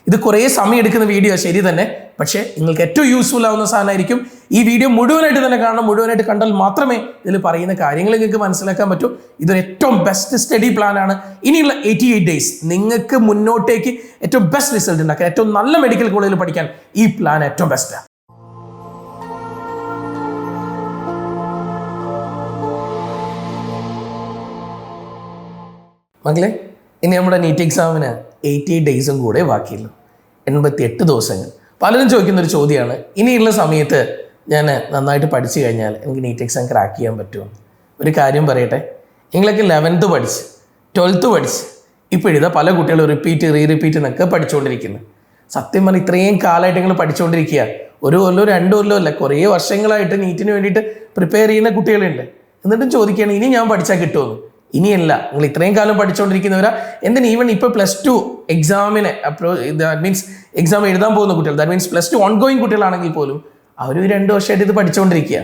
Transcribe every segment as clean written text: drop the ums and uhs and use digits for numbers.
ഇത് കുറേ സമയം എടുക്കുന്ന വീഡിയോ ശരി തന്നെ, പക്ഷേ നിങ്ങൾക്ക് ഏറ്റവും യൂസ്ഫുൾ ആവുന്ന സാധനമായിരിക്കും. ഈ വീഡിയോ മുഴുവനായിട്ട് തന്നെ കാണണം. മുഴുവനായിട്ട് കണ്ടാൽ മാത്രമേ ഇതിൽ പറയുന്ന കാര്യങ്ങൾ നിങ്ങൾക്ക് മനസ്സിലാക്കാൻ പറ്റൂ. ഇതൊരു ഏറ്റവും ബെസ്റ്റ് സ്റ്റഡി പ്ലാൻ ആണ്. ഇനിയുള്ള 88 ഡേയ്സ് നിങ്ങൾക്ക് മുന്നോട്ടേക്ക് ഏറ്റവും ബെസ്റ്റ് റിസൾട്ട് ഉണ്ടാക്കാൻ, ഏറ്റവും നല്ല മെഡിക്കൽ കോളേജിൽ പഠിക്കാൻ ഈ പ്ലാൻ ഏറ്റവും ബെസ്റ്റാണ്. മക്കളെ, ഇനി നമ്മുടെ നീറ്റ് എക്സാമിന് 88 ഡേയ്സും കൂടെ ബാക്കിയുള്ളൂ, 88 ദിവസങ്ങൾ. പലരും ചോദിക്കുന്നൊരു ചോദ്യമാണ്, ഇനിയുള്ള സമയത്ത് ഞാൻ നന്നായിട്ട് പഠിച്ചു കഴിഞ്ഞാൽ എനിക്ക് നീറ്റ് എക്സാം ക്രാക്ക് ചെയ്യാൻ പറ്റുമോ? ഒരു കാര്യം പറയട്ടെ, നിങ്ങളൊക്കെ 11th പഠിച്ച് 12th പഠിച്ച് ഇപ്പോൾ എഴുതാം. പല കുട്ടികളും റിപ്പീറ്റ് റിപ്പീറ്റ് എന്നൊക്കെ പഠിച്ചുകൊണ്ടിരിക്കുന്നു. സത്യം പറഞ്ഞാൽ ഇത്രയും കാലമായിട്ട് നിങ്ങൾ പഠിച്ചുകൊണ്ടിരിക്കുക, ഒരു കൊല്ലോ 2 കൊല്ലോ അല്ല, കുറേ വർഷങ്ങളായിട്ട് നീറ്റിന് വേണ്ടിയിട്ട് പ്രിപ്പയർ ചെയ്യുന്ന കുട്ടികളുണ്ട്. എന്നിട്ടും ചോദിക്കുകയാണ് ഇനി ഞാൻ പഠിച്ചാൽ കിട്ടുമെന്ന്. ഇനിയല്ല, നിങ്ങൾ ഇത്രയും കാലം പഠിച്ചുകൊണ്ടിരിക്കുന്നവരാ. എന്തിന് ഈവൻ ഇപ്പോൾ +2 എക്സാമിന് ദാറ്റ് മീൻസ് എക്സാം എഴുതാൻ പോകുന്ന കുട്ടികൾ, ദാറ്റ് മീൻസ് +2 ഓൺഗോയിങ് കുട്ടികളാണെങ്കിൽ പോലും അവർ 2 വർഷമായിട്ട് ഇത് പഠിച്ചുകൊണ്ടിരിക്കുക.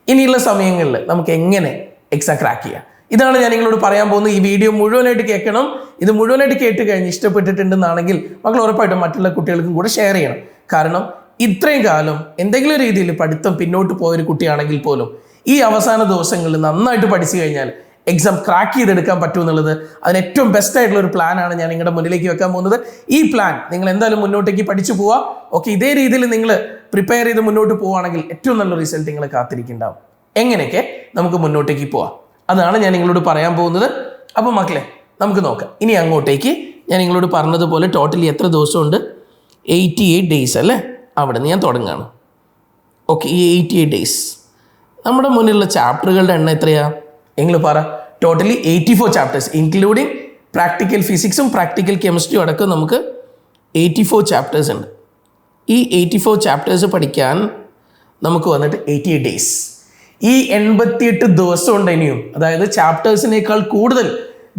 ഇനിയുള്ള സമയങ്ങളിൽ നമുക്ക് എങ്ങനെ എക്സാം ക്രാക്ക് ചെയ്യാം, ഇതാണ് ഞാൻ നിങ്ങളോട് പറയാൻ പോകുന്നത്. ഈ വീഡിയോ മുഴുവനായിട്ട് കേൾക്കണം. ഇത് മുഴുവനായിട്ട് കേട്ട് കഴിഞ്ഞ് ഇഷ്ടപ്പെട്ടിട്ടുണ്ടെന്നാണെങ്കിൽ മക്കൾ ഉറപ്പായിട്ടും മറ്റുള്ള കുട്ടികൾക്കും കൂടെ ഷെയർ ചെയ്യണം. കാരണം ഇത്രയും കാലം എന്തെങ്കിലും രീതിയിൽ പഠിത്തം പിന്നോട്ട് പോയൊരു കുട്ടിയാണെങ്കിൽ പോലും ഈ അവസാന ദിവസങ്ങളിൽ നന്നായിട്ട് പഠിച്ചു കഴിഞ്ഞാൽ എക്സാം ക്രാക്ക് ചെയ്തെടുക്കാൻ പറ്റുമെന്നുള്ളത് അതിന് ഏറ്റവും ബെസ്റ്റ് ആയിട്ടുള്ള ഒരു പ്ലാനാണ് ഞാൻ നിങ്ങളുടെ മുന്നിലേക്ക് വെക്കാൻ പോകുന്നത്. ഈ പ്ലാൻ നിങ്ങൾ എന്തായാലും മുന്നോട്ടേക്ക് പഠിച്ചു പോവുക. ഓക്കെ, ഇതേ രീതിയിൽ നിങ്ങൾ പ്രിപ്പയർ ചെയ്ത് മുന്നോട്ട് പോവുകയാണെങ്കിൽ ഏറ്റവും നല്ല റിസൾട്ട് നിങ്ങളെ കാത്തിരിക്കുന്നുണ്ടാവും. എങ്ങനെയൊക്കെ നമുക്ക് മുന്നോട്ടേക്ക് പോവാം, അതാണ് ഞാൻ നിങ്ങളോട് പറയാൻ പോകുന്നത്. അപ്പോൾ മക്കളെ, നമുക്ക് നോക്കാം. ഇനി അങ്ങോട്ടേക്ക് ഞാൻ നിങ്ങളോട് പറഞ്ഞതുപോലെ ടോട്ടലി എത്ര ദിവസമുണ്ട്? 88 ഡേയ്സ് അല്ലേ? അവിടെ നിന്ന് ഞാൻ തുടങ്ങുകയാണ്. ഓക്കെ, ഈ 88 ഡേയ്സ് നമ്മുടെ മുന്നിലുള്ള ചാപ്റ്ററുകളുടെ എണ്ണം എത്രയാ? നിങ്ങൾ പറ. ടോട്ടലി 84 ചാപ്റ്റേഴ്സ് ഇൻക്ലൂഡിങ് പ്രാക്ടിക്കൽ ഫിസിക്സും പ്രാക്ടിക്കൽ കെമിസ്ട്രിയും അടക്കം നമുക്ക് 84 ചാപ്റ്റേഴ്സ് ഉണ്ട്. ഈ 84 ചാപ്റ്റേഴ്സ് പഠിക്കാൻ നമുക്ക് വന്നിട്ട് 88 ഡേയ്സ്. ഈ 88 ദിവസം ഉണ്ട് ഇനിയും, അതായത് ചാപ്റ്റേഴ്സിനേക്കാൾ കൂടുതൽ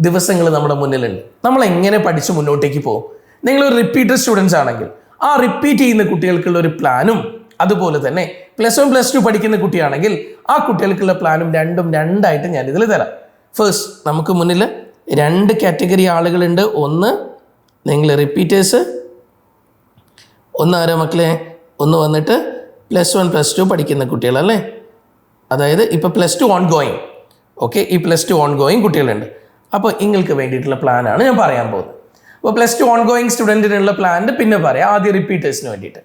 ദിവസങ്ങൾ നമ്മുടെ മുന്നിലുണ്ട്. നമ്മൾ എങ്ങനെ പഠിച്ച് മുന്നോട്ടേക്ക് പോകും? നിങ്ങളൊരു റിപ്പീറ്റഡ് സ്റ്റുഡൻസ് ആണെങ്കിൽ ആ റിപ്പീറ്റ് ചെയ്യുന്ന കുട്ടികൾക്കുള്ള ഒരു പ്ലാനും, അതുപോലെ തന്നെ +1 +2 പഠിക്കുന്ന കുട്ടിയാണെങ്കിൽ ആ കുട്ടികൾക്കുള്ള പ്ലാനും രണ്ടായിട്ട് ഞാൻ ഇതിൽ തരാം. ഫസ്റ്റ്, നമുക്ക് മുന്നിൽ 2 കാറ്റഗറി ആളുകളുണ്ട്. ഒന്ന് നിങ്ങൾ റിപ്പീറ്റേഴ്സ്, ഒന്ന് ആരോ മക്കളെ, ഒന്ന് വന്നിട്ട് +1 +2 പഠിക്കുന്ന കുട്ടികളല്ലേ. അതായത് ഇപ്പോൾ +2 ഓൺഗോയിങ്. ഓക്കെ, ഈ +2 ഓൺഗോയിങ് കുട്ടികളുണ്ട്. അപ്പോൾ നിങ്ങൾക്ക് വേണ്ടിയിട്ടുള്ള പ്ലാനാണ് ഞാൻ പറയാൻ പോകുന്നത്. അപ്പോൾ +2 ഓൺഗോയിങ് സ്റ്റുഡൻറ്റിനുള്ള പ്ലാൻ പിന്നെ പറയാം. ആദ്യം റിപ്പീറ്റേഴ്സിന് വേണ്ടിയിട്ട്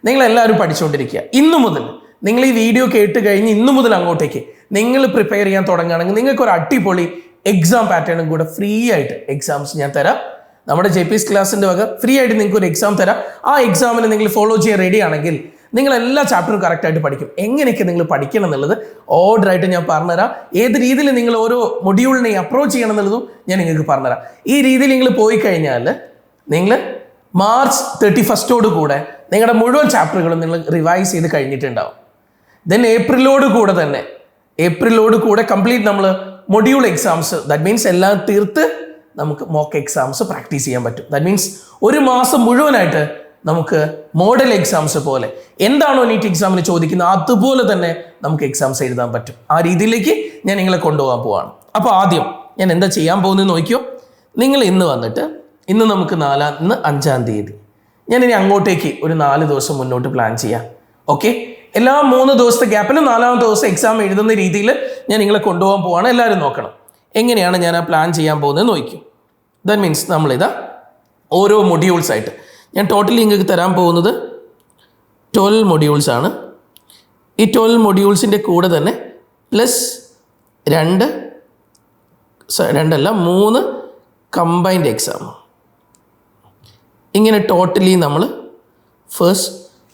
നിങ്ങളെല്ലാവരും പഠിച്ചുകൊണ്ടിരിക്കുക. ഇന്നു മുതൽ നിങ്ങൾ ഈ വീഡിയോ കേട്ട് കഴിഞ്ഞ് ഇന്നു മുതൽ അങ്ങോട്ടേക്ക് നിങ്ങൾ പ്രിപ്പയർ ചെയ്യാൻ തുടങ്ങുകയാണെങ്കിൽ നിങ്ങൾക്കൊരു അടിപൊളി എക്സാം പാറ്റേണും കൂടെ ഫ്രീ ആയിട്ട് എക്സാംസ് ഞാൻ തരാം. നമ്മുടെ JPS ക്ലാസിൻ്റെ വക ഫ്രീ ആയിട്ട് നിങ്ങൾക്ക് ഒരു എക്സാം തരാം. ആ എക്സാമിന് നിങ്ങൾ ഫോളോ ചെയ്യാൻ റെഡി ആണെങ്കിൽ നിങ്ങൾ എല്ലാ ചാപ്റ്ററും കറക്റ്റായിട്ട് പഠിക്കും. എങ്ങനെയൊക്കെ നിങ്ങൾ പഠിക്കണം എന്നുള്ളത് ഓർഡറായിട്ട് ഞാൻ പറഞ്ഞുതരാം. ഏത് രീതിയിൽ നിങ്ങൾ ഓരോ മൊഡ്യൂളിനെ അപ്രോച്ച് ചെയ്യണം എന്നുള്ളതും ഞാൻ നിങ്ങൾക്ക് പറഞ്ഞുതരാം. ഈ രീതിയിൽ നിങ്ങൾ പോയി കഴിഞ്ഞാൽ നിങ്ങൾ മാർച്ച് 31 കൂടെ നിങ്ങളുടെ മുഴുവൻ ചാപ്റ്ററുകളും നിങ്ങൾ റിവൈസ് ചെയ്ത് കഴിഞ്ഞിട്ടുണ്ടാവും. ദെൻ ഏപ്രിലോട് കൂടെ കംപ്ലീറ്റ് നമ്മൾ മൊഡ്യൂൾ എക്സാംസ്, ദാറ്റ് മീൻസ് എല്ലാം തീർത്ത് നമുക്ക് മോക്ക് എക്സാംസ് പ്രാക്ടീസ് ചെയ്യാൻ പറ്റും. ദാറ്റ് മീൻസ് ഒരു മാസം മുഴുവനായിട്ട് നമുക്ക് മോഡൽ എക്സാംസ് പോലെ എന്താണോ നീറ്റ് എക്സാമിന് ചോദിക്കുന്നത് അതുപോലെ തന്നെ നമുക്ക് എക്സാംസ് എഴുതാൻ പറ്റും. ആ രീതിയിലേക്ക് ഞാൻ നിങ്ങളെ കൊണ്ടുപോകാൻ പോവാണ്. അപ്പോൾ ആദ്യം ഞാൻ എന്താ ചെയ്യാൻ പോകുന്നത് നോക്കിയോ. നിങ്ങൾ ഇന്ന് നമുക്ക് 5-ാം തീയതി, ഞാനിനി അങ്ങോട്ടേക്ക് ഒരു 4 ദിവസം മുന്നോട്ട് പ്ലാൻ ചെയ്യാം. ഓക്കെ, എല്ലാ 3 ദിവസത്തെ ഗ്യാപ്പിലും 4ാമത്തെ ദിവസം എക്സാം എഴുതുന്ന രീതിയിൽ ഞാൻ നിങ്ങളെ കൊണ്ടുപോകാൻ പോവാണ്. എല്ലാവരും നോക്കണം എങ്ങനെയാണ് ഞാൻ ആ പ്ലാൻ ചെയ്യാൻ പോകുന്നത് നോക്കിയോ. ദാറ്റ് മീൻസ് നമ്മളിതാ ഓരോ മൊഡ്യൂൾസ് ആയിട്ട് ഞാൻ ടോട്ടലി നിങ്ങൾക്ക് തരാൻ പോകുന്നത് 12 മൊഡ്യൂൾസ് ആണ്. ഈ 12 മൊഡ്യൂൾസിൻ്റെ കൂടെ തന്നെ +3 കമ്പൈൻഡ് എക്സാം. ഇങ്ങനെ ടോട്ടലി നമ്മൾ ഫസ്റ്റ്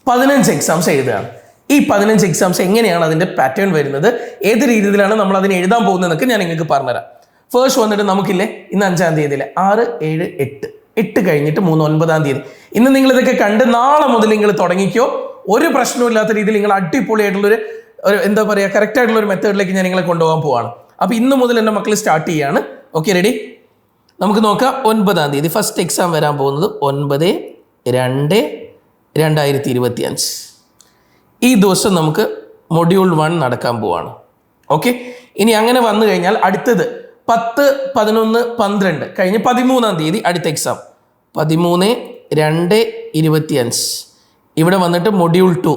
15 എക്സാംസ് എഴുതുകയാണ്. ഈ 15 എക്സാംസ് എങ്ങനെയാണ് അതിൻ്റെ പാറ്റേൺ വരുന്നത്, ഏത് രീതിയിലാണ് നമ്മൾ അതിന് എഴുതാൻ പോകുന്നതെന്നൊക്കെ ഞാൻ നിങ്ങൾക്ക് പറഞ്ഞുതരാം. ഫസ്റ്റ് വന്നിട്ട് നമുക്കില്ലേ, ഇന്ന് 5-ാം തീയതിയിലെ 6, 7, 8 കഴിഞ്ഞിട്ട് 3, 9-ാം തീയതി. ഇന്ന് നിങ്ങളിതൊക്കെ കണ്ട് നാളെ മുതൽ നിങ്ങൾ തുടങ്ങിക്കോ. ഒരു പ്രശ്നമില്ലാത്ത രീതിയിൽ നിങ്ങൾ അടിപൊളിയായിട്ടുള്ളൊരു എന്താ പറയുക, കറക്റ്റായിട്ടുള്ളൊരു മെത്തേഡിലേക്ക് ഞാൻ നിങ്ങളെ കൊണ്ടുപോകാൻ പോവാണ്. അപ്പോൾ ഇന്ന് മുതൽ എൻ്റെ മക്കൾ സ്റ്റാർട്ട് ചെയ്യാണ്. Okay, ready? നമുക്ക് നോക്കാം. 9-ാം തീയതി ഫസ്റ്റ് എക്സാം വരാൻ പോകുന്നത് 9/2/2025. ഈ ദിവസം നമുക്ക് മൊഡ്യൂൾ 1 നടക്കാൻ പോവാണ്. ഓക്കെ, ഇനി അങ്ങനെ വന്നു കഴിഞ്ഞാൽ അടുത്തത് 10, 11, 12 കഴിഞ്ഞ് 13-ാം തീയതി അടുത്ത എക്സാം. 13, 2:25. ഇവിടെ വന്നിട്ട് മൊഡ്യൂൾ 2.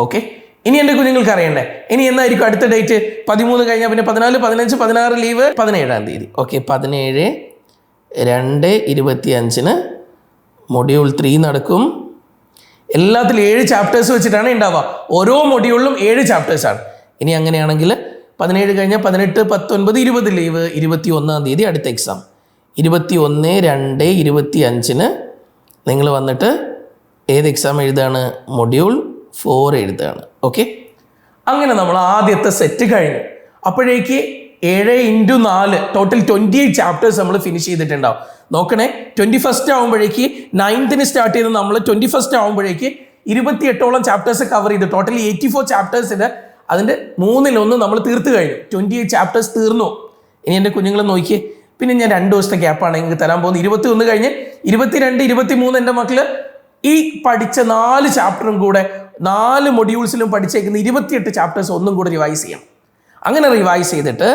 ഓക്കെ, ഇനി എൻ്റെ കുഞ്ഞുങ്ങൾക്ക് അറിയണ്ടേ ഇനി എന്നായിരിക്കും അടുത്ത ഡേറ്റ്? 13 കഴിഞ്ഞാൽ പിന്നെ 14, 15, 16 ലീവ് 17-ാം തീയതി. ഓക്കെ, 17/2/25 മൊഡ്യൂൾ 3 നടക്കും. എല്ലാത്തിലും 7 ചാപ്റ്റേഴ്സ് വെച്ചിട്ടാണ് ഉണ്ടാവുക. ഓരോ മൊഡ്യൂളിലും 7 ചാപ്റ്റേഴ്സാണ്. ഇനി അങ്ങനെയാണെങ്കിൽ 17 കഴിഞ്ഞാൽ 18, 19, 20 ലീവ്. 21-ാം തീയതി അടുത്ത എക്സാം. 21/2/25 നിങ്ങൾ വന്നിട്ട് ഏത് എക്സാം എഴുതാണ്? മൊഡ്യൂൾ 4 എഴുതുകയാണ്. ഓക്കെ, അങ്ങനെ നമ്മൾ ആദ്യത്തെ സെറ്റ് കഴിഞ്ഞു. അപ്പോഴേക്ക് 7x4 ടോട്ടൽ 28 ചാപ്റ്റേഴ്സ് നമ്മൾ ഫിനിഷ് ചെയ്തിട്ടുണ്ടാവും. നോക്കണേ, 21st ആകുമ്പോഴേക്ക് 9th സ്റ്റാർട്ട് ചെയ്ത് നമ്മൾ 21st ആകുമ്പോഴേക്ക് 28ഓളം ചാപ്റ്റേഴ്സ് കവർ ചെയ്തു. ടോട്ടൽ 84 ചാപ്റ്റേഴ്സിന് അതിൻ്റെ 1/3 നമ്മൾ തീർത്ത് കഴിഞ്ഞു. 28 ചാപ്റ്റേഴ്സ് തീർന്നു. ഇനി എൻ്റെ കുഞ്ഞുങ്ങൾ നോക്കിയേ, പിന്നെ ഞാൻ 2 ദിവസത്തെ ഗ്യാപ്പാണ് നിങ്ങൾക്ക് തരാൻ പോകുന്നത്. 21 കഴിഞ്ഞ് 22, 23 എൻ്റെ മക്കള് ഈ പഠിച്ച 4 ചാപ്റ്ററും കൂടെ 4 മൊഡ്യൂൾസിലും പഠിച്ചേക്കുന്ന 28 ചാപ്റ്റേഴ്സ് ഒന്നും കൂടെ റിവൈസ് ചെയ്യണം. അങ്ങനെ റിവൈസ് ചെയ്തിട്ട്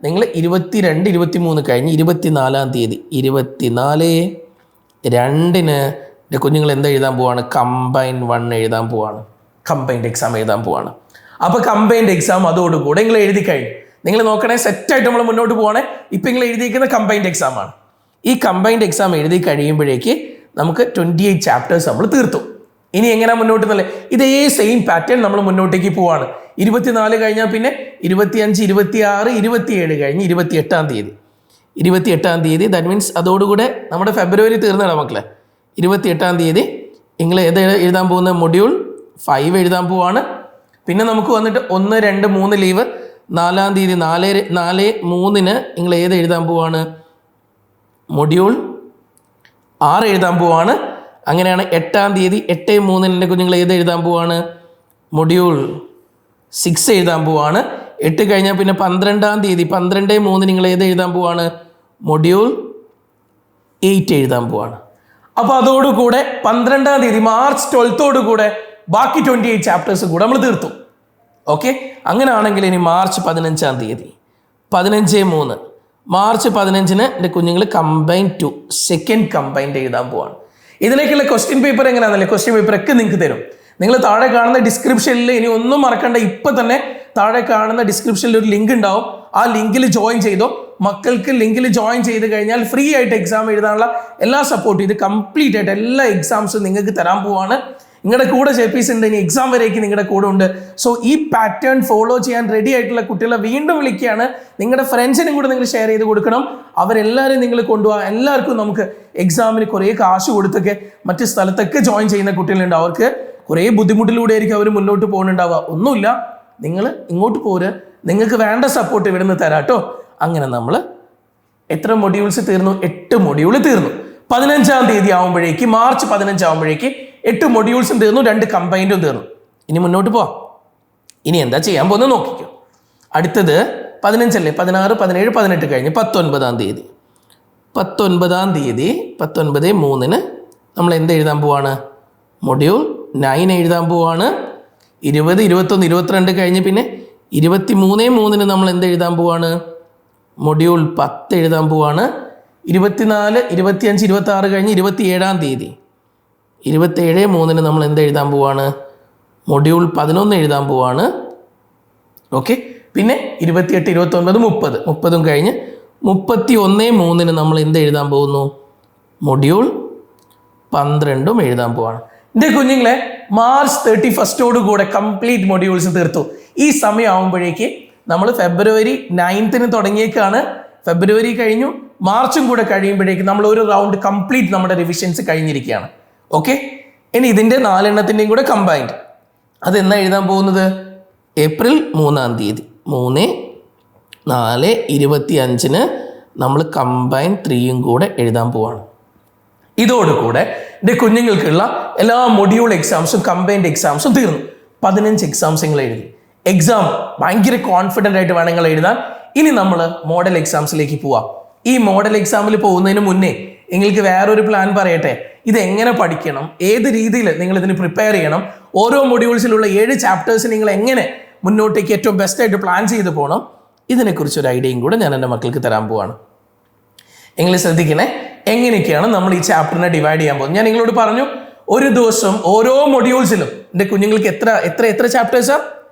നിങ്ങൾ 22, 23 കഴിഞ്ഞ് 24-ാം തീയതി 24/2 എൻ്റെ കുഞ്ഞുങ്ങൾ എന്താ എഴുതാൻ പോവാണ്? കമ്പൈൻ 1 എഴുതാൻ പോവാണ്. കമ്പൈൻഡ് എക്സാം എഴുതാൻ പോവാണ്. അപ്പോൾ കമ്പൈൻഡ് എക്സാം അതോടുകൂടെ നിങ്ങൾ എഴുതി കഴിഞ്ഞു. നിങ്ങൾ നോക്കണേ, സെറ്റായിട്ട് നമ്മൾ മുന്നോട്ട് പോവാണേ. ഇപ്പം നിങ്ങൾ എഴുതിയിരിക്കുന്ന കമ്പൈൻഡ് എക്സാം ആണ്. ഈ കമ്പൈൻഡ് എക്സാം എഴുതി കഴിയുമ്പോഴേക്ക് നമുക്ക് 28 ചാപ്റ്റേഴ്സ് നമ്മൾ തീർത്തു. ഇനി എങ്ങനെയാണ് മുന്നോട്ട് നല്ല ഇതേ സെയിം പാറ്റേൺ നമ്മൾ മുന്നോട്ടേക്ക് പോവാണ്. 24 കഴിഞ്ഞാൽ പിന്നെ 25, 26, 27 കഴിഞ്ഞ് 28-ാം തീയതി. 28-ാം തീയതി ദാറ്റ് മീൻസ് അതോടുകൂടെ നമ്മുടെ ഫെബ്രുവരി തീർന്നതാണ് മക്കളെ. 28-ാം തീയതി നിങ്ങൾ ഏത് എഴുതാൻ പോകുന്നത്? മൊഡ്യൂൾ 5 എഴുതാൻ പോവാണ്. പിന്നെ നമുക്ക് വന്നിട്ട് 1, 2, 3 ലീവ്. 4-ാം തീയതി 4/3 നിങ്ങൾ ഏത് എഴുതാൻ പോവാണ്? മൊഡ്യൂൾ 6 എഴുതാൻ പോവാണ്. അങ്ങനെയാണ് 8-ാം തീയതി 8/3 കുഞ്ഞുങ്ങൾ ഏത് എഴുതാൻ പോവാണ്? മൊഡ്യൂൾ 6 എഴുതാൻ പോവാണ്. 8 കഴിഞ്ഞാൽ പിന്നെ 12-ാം തീയതി 12/3 നിങ്ങൾ ഏത് എഴുതാൻ പോവാണ്? മൊഡ്യൂൾ 8 എഴുതാൻ പോവാണ്. അപ്പോൾ അതോടുകൂടെ 12-ാം തീയതി മാർച്ച് 12th ബാക്കി 28 ചാപ്റ്റേഴ്സ് കൂടെ നമ്മൾ തീർത്തു. ഓക്കെ, അങ്ങനെയാണെങ്കിൽ ഇനി മാർച്ച് 15-ാം തീയതി 15/3 മാർച്ച് 15-ന് എൻ്റെ കുഞ്ഞുങ്ങൾ കമ്പൈൻ 2 സെക്കൻഡ് കമ്പൈൻഡ് എഴുതാൻ പോവാണ്. ഇതിലേക്കുള്ള ക്വസ്റ്റ്യൻ പേപ്പർ എങ്ങനെയാണെന്നല്ലേ? ക്വസ്റ്റ്യൻ പേപ്പർ ഒക്കെ നിങ്ങൾക്ക് തരും. നിങ്ങൾ താഴെ കാണുന്ന ഡിസ്ക്രിപ്ഷനിൽ ഇനി ഒന്നും മറക്കണ്ട, ഇപ്പം തന്നെ താഴെ കാണുന്ന ഡിസ്ക്രിപ്ഷനിൽ ഒരു ലിങ്ക് ഉണ്ടാവും. ആ ലിങ്കിൽ ജോയിൻ ചെയ്തോ. മക്കൾക്ക് ലിങ്കിൽ ജോയിൻ ചെയ്ത് കഴിഞ്ഞാൽ ഫ്രീ ആയിട്ട് എക്സാം എഴുതാനുള്ള എല്ലാ സപ്പോർട്ടും ഇത് കംപ്ലീറ്റ് ആയിട്ട് എല്ലാ എക്സാംസും നിങ്ങൾക്ക് തരാൻ പോവാണ്. നിങ്ങളുടെ കൂടെ JPs ഉണ്ട്, ഇനി എക്സാം വരേക്ക് നിങ്ങളുടെ കൂടെ ഉണ്ട്. സോ ഈ പാറ്റേൺ ഫോളോ ചെയ്യാൻ റെഡി ആയിട്ടുള്ള കുട്ടികളെ വീണ്ടും വിളിക്കുകയാണ്. നിങ്ങളുടെ ഫ്രണ്ട്സിനും കൂടെ നിങ്ങൾ ഷെയർ ചെയ്ത് കൊടുക്കണം. അവരെല്ലാവരും നിങ്ങൾ കൊണ്ടുപോകാം. എല്ലാവർക്കും നമുക്ക് എക്സാമിന് കുറേ കാശ് കൊടുത്തൊക്കെ മറ്റ് സ്ഥലത്തൊക്കെ ജോയിൻ ചെയ്യുന്ന കുട്ടികളുണ്ട്. അവർക്ക് കുറേ ബുദ്ധിമുട്ടിലൂടെ ആയിരിക്കും അവർ മുന്നോട്ട് പോകുന്നുണ്ടാവുക. ഒന്നുമില്ല, നിങ്ങൾ ഇങ്ങോട്ട് പോര്, നിങ്ങൾക്ക് വേണ്ട സപ്പോർട്ട് ഇവിടെ നിന്ന് തരാം കേട്ടോ. അങ്ങനെ നമ്മൾ എത്ര മൊഡ്യൂൾസ് തീർന്നു? 8 മൊഡ്യൂൾ തീർന്നു. 15-ാം തീയതി ആകുമ്പോഴേക്ക് മാർച്ച് 15 ആകുമ്പോഴേക്ക് 8 മൊഡ്യൂൾസും തീർന്നു, 2 കമ്പൈൻഡും തീർന്നു. ഇനി മുന്നോട്ട് പോവാം. ഇനി എന്താ ചെയ്യാൻ പോകുന്നത് നോക്കിക്കോ. അടുത്തത് 15 അല്ലേ? 16, 17, 18 കഴിഞ്ഞ് 19-ാം തീയതി 19/3 നമ്മൾ എന്ത് എഴുതാൻ പോവാണ്? മൊഡ്യൂൾ 9 എഴുതാൻ പോവാണ്. 20, 21, 22 കഴിഞ്ഞ് പിന്നെ 23/3 നമ്മൾ എന്ത് എഴുതാൻ പോവാണ്? മൊഡ്യൂൾ 10 എഴുതാൻ പോവാണ്. 24, 25, 26 കഴിഞ്ഞ് 27-ാം തീയതി 27/3 നമ്മൾ എന്ത് എഴുതാൻ പോവാണ്? മൊഡ്യൂൾ 11 എഴുതാൻ പോവാണ്. ഓക്കെ, പിന്നെ 28, 29, 30 30ഉം കഴിഞ്ഞ് 31/3 നമ്മൾ എന്ത് എഴുതാൻ പോകുന്നു? മൊഡ്യൂൾ 12ഉം എഴുതാൻ പോവാണ്. എൻ്റെ കുഞ്ഞുങ്ങളെ, മാർച്ച് 31 കംപ്ലീറ്റ് മൊഡ്യൂൾസ് തീർത്തു. ഈ സമയം ആകുമ്പോഴേക്ക് നമ്മൾ ഫെബ്രുവരി 9th തുടങ്ങിയേക്കാണ്. ഫെബ്രുവരി കഴിഞ്ഞു, മാർച്ചും കൂടെ കഴിയുമ്പോഴേക്ക് നമ്മൾ ഒരു റൗണ്ട് കംപ്ലീറ്റ് നമ്മുടെ റിവിഷൻസ് കഴിഞ്ഞിരിക്കുകയാണ്. ഓക്കെ, ഇനി ഇതിൻ്റെ 4 എണ്ണത്തിൻ്റെയും കൂടെ കമ്പൈൻഡ് അതെന്നാ എഴുതാൻ പോകുന്നത്? ഏപ്രിൽ 3-ാം തീയതി 3/4/25 നമ്മൾ കമ്പൈൻ 3യും കൂടെ എഴുതാൻ പോവാണ്. ഇതോടുകൂടെ എൻ്റെ കുഞ്ഞുങ്ങൾക്കുള്ള എല്ലാ മൊഡ്യൂൾ എക്സാംസും കമ്പൈൻഡ് എക്സാംസും തീർന്നു. 15 എക്സാംസ് നിങ്ങൾ എഴുതി. എക്സാം ഭയങ്കര കോൺഫിഡൻ്റ് ആയിട്ട് വേണം നിങ്ങൾ എഴുതാൻ. ഇനി നമ്മൾ മോഡൽ എക്സാംസിലേക്ക് പോവാം. ഈ മോഡൽ എക്സാമിൽ പോകുന്നതിന് മുന്നേ നിങ്ങൾക്ക് വേറൊരു പ്ലാൻ പറയട്ടെ. ഇത് എങ്ങനെ പഠിക്കണം, ഏത് രീതിയിൽ നിങ്ങൾ ഇതിന് പ്രിപ്പയർ ചെയ്യണം, ഓരോ മൊഡ്യൂൾസിലുള്ള 7 ചാപ്റ്റേഴ്സ് നിങ്ങൾ എങ്ങനെ മുന്നോട്ടേക്ക് ഏറ്റവും ബെസ്റ്റായിട്ട് പ്ലാൻ ചെയ്ത് പോകണം, ഇതിനെക്കുറിച്ചൊരു ഐഡിയയും കൂടെ ഞാൻ എൻ്റെ മക്കൾക്ക് തരാൻ പോവാണ്. നിങ്ങൾ ശ്രദ്ധിക്കണേ. എങ്ങനെയൊക്കെയാണ് നമ്മൾ ഈ ചാപ്റ്ററിനെ ഡിവൈഡ് ചെയ്യാൻ പോകുന്നത്. ഞാൻ നിങ്ങളോട് പറഞ്ഞു ഒരു ദിവസം ഓരോ മൊഡ്യൂൾസിലും എൻ്റെ കുഞ്ഞുങ്ങൾക്ക് എത്ര എത്ര എത്ര ചാപ്റ്റേഴ്സാ?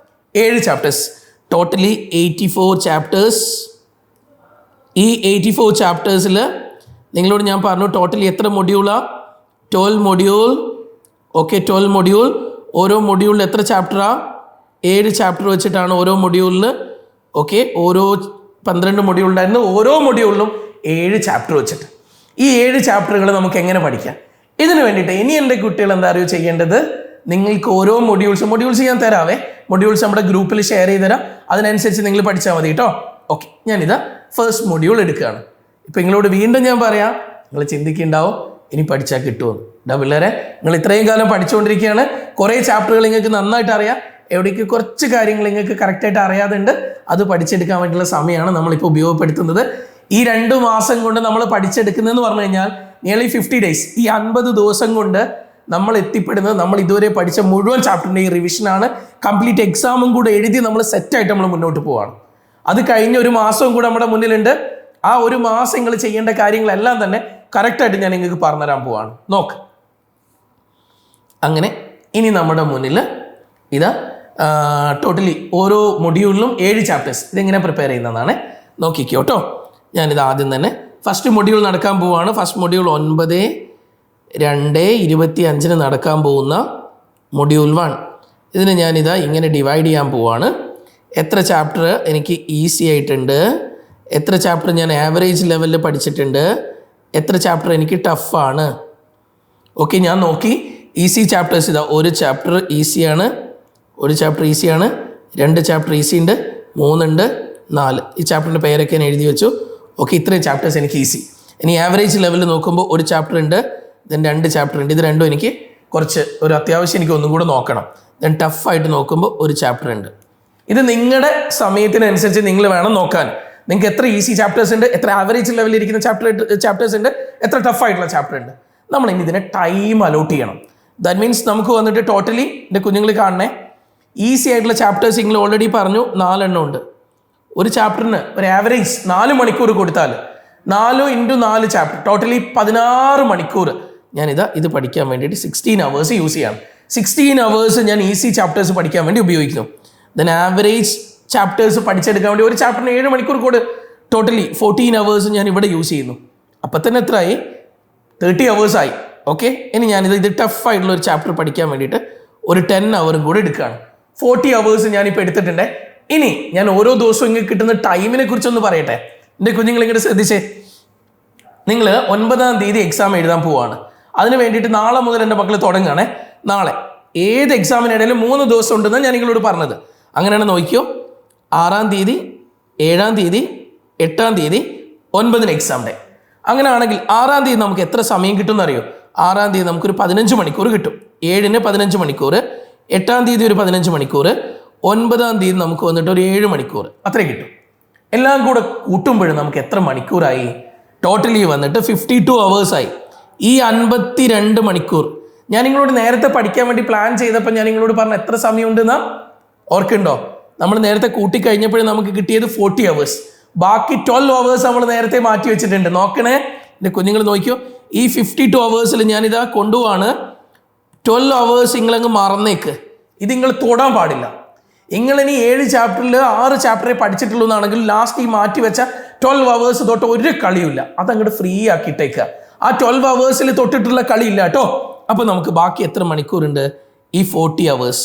7 ചാപ്റ്റേഴ്സ്. Totally 84 chapters. ഈ 84 ചാപ്റ്റേഴ്സിൽ നിങ്ങളോട് ഞാൻ പറഞ്ഞു ടോട്ടലി എത്ര മൊഡ്യൂളാ? 12 മൊഡ്യൂൾ. Okay, 12 module. ഓരോ മൊഡ്യൂളിൽ എത്ര ചാപ്റ്ററാ? 7 ചാപ്റ്റർ വെച്ചിട്ടാണ് ഓരോ മൊഡ്യൂളിൽ. ഓക്കെ, ഓരോ 12 മൊഡ്യൂൾ ഉണ്ടായിരുന്നു. ഓരോ മൊഡ്യൂളിലും 7 ചാപ്റ്റർ വെച്ചിട്ട്. ഈ 7 ചാപ്റ്ററുകൾ നമുക്ക് എങ്ങനെ പഠിക്കാം? ഇതിന് വേണ്ടിയിട്ട് ഇനി എൻ്റെ കുട്ടികൾ എന്താ അറിയോ ചെയ്യേണ്ടത്? നിങ്ങൾക്ക് ഓരോ മൊഡ്യൂൾസ് ഞാൻ തരാവേ. മൊഡ്യൂൾസ് നമ്മുടെ ഗ്രൂപ്പിൽ ഷെയർ ചെയ്ത് തരാം. അതിനനുസരിച്ച് നിങ്ങൾ പഠിച്ചാൽ മതി കേട്ടോ. ഓക്കെ, ഞാനിതാ ഫസ്റ്റ് മൊഡ്യൂൾ എടുക്കുകയാണ്. ഇപ്പം നിങ്ങളോട് വീണ്ടും ഞാൻ പറയാം, നിങ്ങൾ ചിന്തിക്കുന്നുണ്ടാവും ഇനി പഠിച്ചാൽ കിട്ടുമെന്ന്. പിള്ളേരെ, നിങ്ങൾ ഇത്രയും കാലം പഠിച്ചുകൊണ്ടിരിക്കുകയാണ്. കുറേ ചാപ്റ്ററുകൾ നിങ്ങൾക്ക് നന്നായിട്ട് അറിയാം. എവിടേക്ക് കുറച്ച് കാര്യങ്ങൾ നിങ്ങൾക്ക് കറക്റ്റായിട്ട് അറിയാതുണ്ട്. അത് പഠിച്ചെടുക്കാൻ വേണ്ടിയുള്ള സമയമാണ് നമ്മളിപ്പോൾ ഉപയോഗപ്പെടുത്തുന്നത്. ഈ 2 മാസം കൊണ്ട് നമ്മൾ പഠിച്ചെടുക്കുന്നതെന്ന് പറഞ്ഞു കഴിഞ്ഞാൽ നിയർലി 50 ഡേയ്സ്, ഈ 50 ദിവസം കൊണ്ട് നമ്മൾ എത്തിപ്പെടുന്നത് നമ്മൾ ഇതുവരെ പഠിച്ച മുഴുവൻ ചാപ്റ്ററിൻ്റെ ഈ റിവിഷനാണ്. കംപ്ലീറ്റ് എക്സാമും കൂടെ എഴുതി നമ്മൾ സെറ്റായിട്ട് നമ്മൾ മുന്നോട്ട് പോവാണ്. അത് കഴിഞ്ഞ 1 മാസവും കൂടെ നമ്മുടെ മുന്നിലുണ്ട്. ആ 1 മാസം നിങ്ങൾ ചെയ്യേണ്ട കാര്യങ്ങളെല്ലാം തന്നെ കറക്റ്റായിട്ട് ഞാൻ നിങ്ങൾക്ക് പറഞ്ഞുതരാൻ പോവാണ്. നോക്ക്, അങ്ങനെ ഇനി നമ്മുടെ മുന്നിൽ ഇതാ ടോട്ടലി ഓരോ മൊഡ്യൂളിലും 7 ചാപ്റ്റേഴ്സ്. ഇതെങ്ങനെ പ്രിപ്പയർ ചെയ്യുന്നതാണ് നോക്കിക്കോ കേട്ടോ. ഞാനിത് ആദ്യം തന്നെ ഫസ്റ്റ് മൊഡ്യൂൾ നടക്കാൻ പോവുകയാണ്. ഫസ്റ്റ് മൊഡ്യൂൾ 9/2/25 നടക്കാൻ പോകുന്ന മൊഡ്യൂൾ 1. ഇതിന് ഞാനിതാ ഇങ്ങനെ ഡിവൈഡ് ചെയ്യാൻ പോവുകയാണ്. എത്ര ചാപ്റ്റർ എനിക്ക് ഈസി ആയിട്ടുണ്ട്, എത്ര ചാപ്റ്റർ ഞാൻ ആവറേജ് ലെവലിൽ പഠിച്ചിട്ടുണ്ട്, എത്ര ചാപ്റ്റർ എനിക്ക് ടഫാണ്. ഓക്കെ, ഞാൻ നോക്കി ഈസി ചാപ്റ്റേഴ്സ് ഇതാ 1 ചാപ്റ്റർ ഈസിയാണ്, 1 ചാപ്റ്റർ ഈസിയാണ്, 2 ചാപ്റ്റർ ഈസി ഉണ്ട്, 3 ഉണ്ട്, 4. ഈ ചാപ്റ്ററിൻ്റെ പേരൊക്കെ ഞാൻ എഴുതി വെച്ചു. ഓക്കെ, ഇത്രയും ചാപ്റ്റേഴ്സ് എനിക്ക് ഈസി. ഇനി ആവറേജ് ലെവലിൽ നോക്കുമ്പോൾ 1 ചാപ്റ്റർ ഉണ്ട്, ദെൻ 2 ചാപ്റ്റർ ഉണ്ട്. ഇത് രണ്ടും എനിക്ക് കുറച്ച് ഒരു അത്യാവശ്യം എനിക്ക് ഒന്നും കൂടെ നോക്കണം. ദെൻ ടഫായിട്ട് നോക്കുമ്പോൾ 1 ചാപ്റ്റർ ഉണ്ട്. ഇത് നിങ്ങളുടെ സമയത്തിനനുസരിച്ച് നിങ്ങൾ വേണം നോക്കാൻ. നിങ്ങൾക്ക് എത്ര ഈസി ചാപ്റ്റേഴ്സ് ഉണ്ട്, എത്ര ആവറേജ് ലെവലിൽ ഇരിക്കുന്ന ചാപ്റ്റേഴ്സ് ഉണ്ട്, എത്ര ടഫായിട്ടുള്ള ചാപ്റ്റർ ഉണ്ട്. നമ്മൾ ഇനി ഇതിനെ ടൈം അലോട്ട് ചെയ്യണം. ദാറ്റ് മീൻസ് നമുക്ക് വന്നിട്ട് ടോട്ടലി എൻ്റെ കുഞ്ഞുങ്ങൾ കാണണേ, ഈസി ആയിട്ടുള്ള ചാപ്റ്റേഴ്സ് നിങ്ങൾ ഓൾറെഡി പറഞ്ഞു 4 എണ്ണം ഉണ്ട്. ഒരു ചാപ്റ്ററിന് ഒരു ആവറേജ് 4 മണിക്കൂർ കൊടുത്താൽ 4 × 4 ചാപ്റ്റർ ടോട്ടലി 16 മണിക്കൂർ ഞാനിതാ ഇത് പഠിക്കാൻ വേണ്ടിയിട്ട് 16 അവേഴ്സ് യൂസ് ചെയ്യണം. 16 അവേഴ്സ് ഞാൻ ഈസി ചാപ്റ്റേഴ്സ് പഠിക്കാൻ വേണ്ടി ഉപയോഗിക്കുന്നു. ദെൻ ആവറേജ് ചാപ്റ്റേഴ്സ് പഠിച്ചെടുക്കാൻ വേണ്ടി ഒരു ചാപ്റ്ററിന് 7 മണിക്കൂർ കൂടെ ടോട്ടലി 14 അവേഴ്സ് ഞാൻ ഇവിടെ യൂസ് ചെയ്യുന്നു. അപ്പം തന്നെ എത്രയായി? 30 അവേഴ്സ് ആയി. ഓക്കെ, ഇനി ഞാനിത് ടഫായിട്ടുള്ള ഒരു ചാപ്റ്റർ പഠിക്കാൻ വേണ്ടിയിട്ട് ഒരു 10 അവറും കൂടെ എടുക്കുകയാണ്. 40 അവേഴ്സ് ഞാനിപ്പോൾ എടുത്തിട്ടുണ്ട്. ഇനി ഞാൻ ഓരോ ദിവസവും ഇങ്ങനെ കിട്ടുന്ന ടൈമിനെ കുറിച്ചൊന്ന് പറയട്ടെ. എൻ്റെ കുഞ്ഞുങ്ങൾ ഇങ്ങോട്ട് ശ്രദ്ധിച്ചേ. നിങ്ങൾ 9-ാം തീയതി എക്സാം എഴുതാൻ പോവുകയാണ്. അതിന് വേണ്ടിയിട്ട് നാളെ മുതൽ എൻ്റെ മക്കൾ തുടങ്ങുകയാണേ. നാളെ ഏത് എക്സാമിനിടയിലും 3 ദിവസം ഉണ്ടെന്നാണ് ഞാൻ നിങ്ങളോട് പറഞ്ഞത്. അങ്ങനെയാണ് നോക്കിയോ. 6-ാം തീയതി, 7-ാം തീയതി, 8-ാം തീയതി, 9-ന് എക്സാം ഡേ. അങ്ങനെയാണെങ്കിൽ 6-ാം തീയതി നമുക്ക് എത്ര സമയം കിട്ടുമെന്ന് അറിയോ? 6-ാം തീയതി നമുക്കൊരു 15 മണിക്കൂർ കിട്ടും. 7-ന് 15 മണിക്കൂർ, 8-ാം തീയതി ഒരു 15 മണിക്കൂർ, 9-ാം തീയതി നമുക്ക് വന്നിട്ട് ഒരു 7 മണിക്കൂർ അത്രേ കിട്ടും. എല്ലാം കൂടെ കൂട്ടുമ്പോഴും നമുക്ക് എത്ര മണിക്കൂറായി? ടോട്ടലി വന്നിട്ട് 52 അവേഴ്സായി. ഈ 52 മണിക്കൂർ ഞാൻ നിങ്ങളോട് നേരത്തെ പഠിക്കാൻ വേണ്ടി പ്ലാൻ ചെയ്തപ്പോൾ ഞാൻ നിങ്ങളോട് പറഞ്ഞ എത്ര സമയമുണ്ടെന്നാ ഓർക്കുണ്ടോ? നമ്മൾ നേരത്തെ കൂട്ടിക്കഴിഞ്ഞപ്പോഴും നമുക്ക് കിട്ടിയത് 40 അവേഴ്സ്. ബാക്കി 12 അവേഴ്സ് നമ്മൾ നേരത്തെ മാറ്റി വെച്ചിട്ടുണ്ട്. നോക്കണേ എൻ്റെ കുഞ്ഞുങ്ങൾ നോക്കിയോ. ഈ 52 അവേഴ്സിൽ ഞാനിതാ കൊണ്ടുപോവാണ്. 12 അവേഴ്സ് നിങ്ങളങ്ങ് മറന്നേക്ക്. ഇത് നിങ്ങൾ തൊടാൻ പാടില്ല. നിങ്ങളിനി 7 ചാപ്റ്ററിൽ 6 ചാപ്റ്ററെ പഠിച്ചിട്ടുള്ളൂ എന്നാണെങ്കിൽ ലാസ്റ്റ് ഈ മാറ്റി വെച്ച 12 അവേഴ്സ് തൊട്ട് ഒരു കളിയില്ല. അതങ്ങോട്ട് ഫ്രീ ആക്കിയിട്ടേക്കുക. ആ 12 അവേഴ്സിൽ തൊട്ടിട്ടുള്ള കളിയില്ല കേട്ടോ. അപ്പോൾ നമുക്ക് ബാക്കി എത്ര മണിക്കൂറുണ്ട്? ഈ 40 അവേഴ്സ്.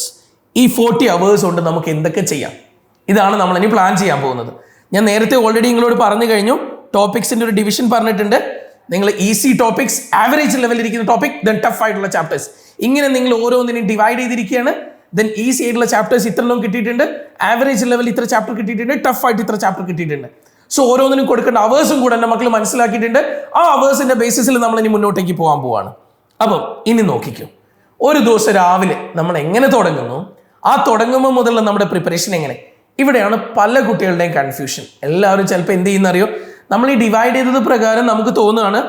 ഈ 40 അവേഴ്സ് കൊണ്ട് നമുക്ക് എന്തൊക്കെ ചെയ്യാം? ഇതാണ് നമ്മളിനി പ്ലാൻ ചെയ്യാൻ പോകുന്നത്. ഞാൻ നേരത്തെ ഓൾറെഡി നിങ്ങളോട് പറഞ്ഞു കഴിഞ്ഞു. ടോപ്പിക്സിൻ്റെ ഒരു ഡിവിഷൻ പറഞ്ഞിട്ടുണ്ട്. നിങ്ങൾ ഈസി ടോപ്പിക്സ്, ആവറേജ് ലെവലിൽ ഇരിക്കുന്ന ടോപ്പിക്, ദെൻ ടഫ് ആയിട്ടുള്ള ചാപ്റ്റേഴ്സ്. ഇങ്ങനെ നിങ്ങൾ ഓരോന്നിനും ഡിവൈഡ് ചെയ്തിരിക്കുകയാണ്. ദെൻ ഈസി ആയിട്ടുള്ള ചാപ്റ്റേഴ്സ് ഇത്രയും കിട്ടിയിട്ടുണ്ട്, ആവറേജ് ലെവൽ ഇത്ര ചാപ്റ്റർ കിട്ടിയിട്ടുണ്ട്, ടഫ് ആയിട്ട് ഇത്ര ചാപ്റ്റർ കിട്ടിയിട്ടുണ്ട്. സോ ഓരോന്നിനും കൊടുക്കേണ്ട അവേഴ്സും കൂടെ എൻ്റെ മക്കൾ മനസ്സിലാക്കിയിട്ടുണ്ട്. ആ അവേഴ്സിൻ്റെ ബേസിസിൽ നമ്മൾ ഇനി മുന്നോട്ടേക്ക് പോകാൻ പോവാണ്. അപ്പം ഇനി നോക്കിക്കും, ഒരു ദിവസം രാവിലെ നമ്മൾ എങ്ങനെ തുടങ്ങുന്നു, ആ തുടങ്ങുമ്പോൾ മുതലുള്ള നമ്മുടെ പ്രിപ്പറേഷൻ എങ്ങനെ? ഇവിടെയാണ് പല കുട്ടികളുടെയും കൺഫ്യൂഷൻ. എല്ലാവരും ചിലപ്പോൾ എന്ത് ചെയ്യുന്നറിയോ, നമ്മൾ ഈ ഡിവൈഡ് ചെയ്തത് പ്രകാരം നമുക്ക് തോന്നുകയാണ്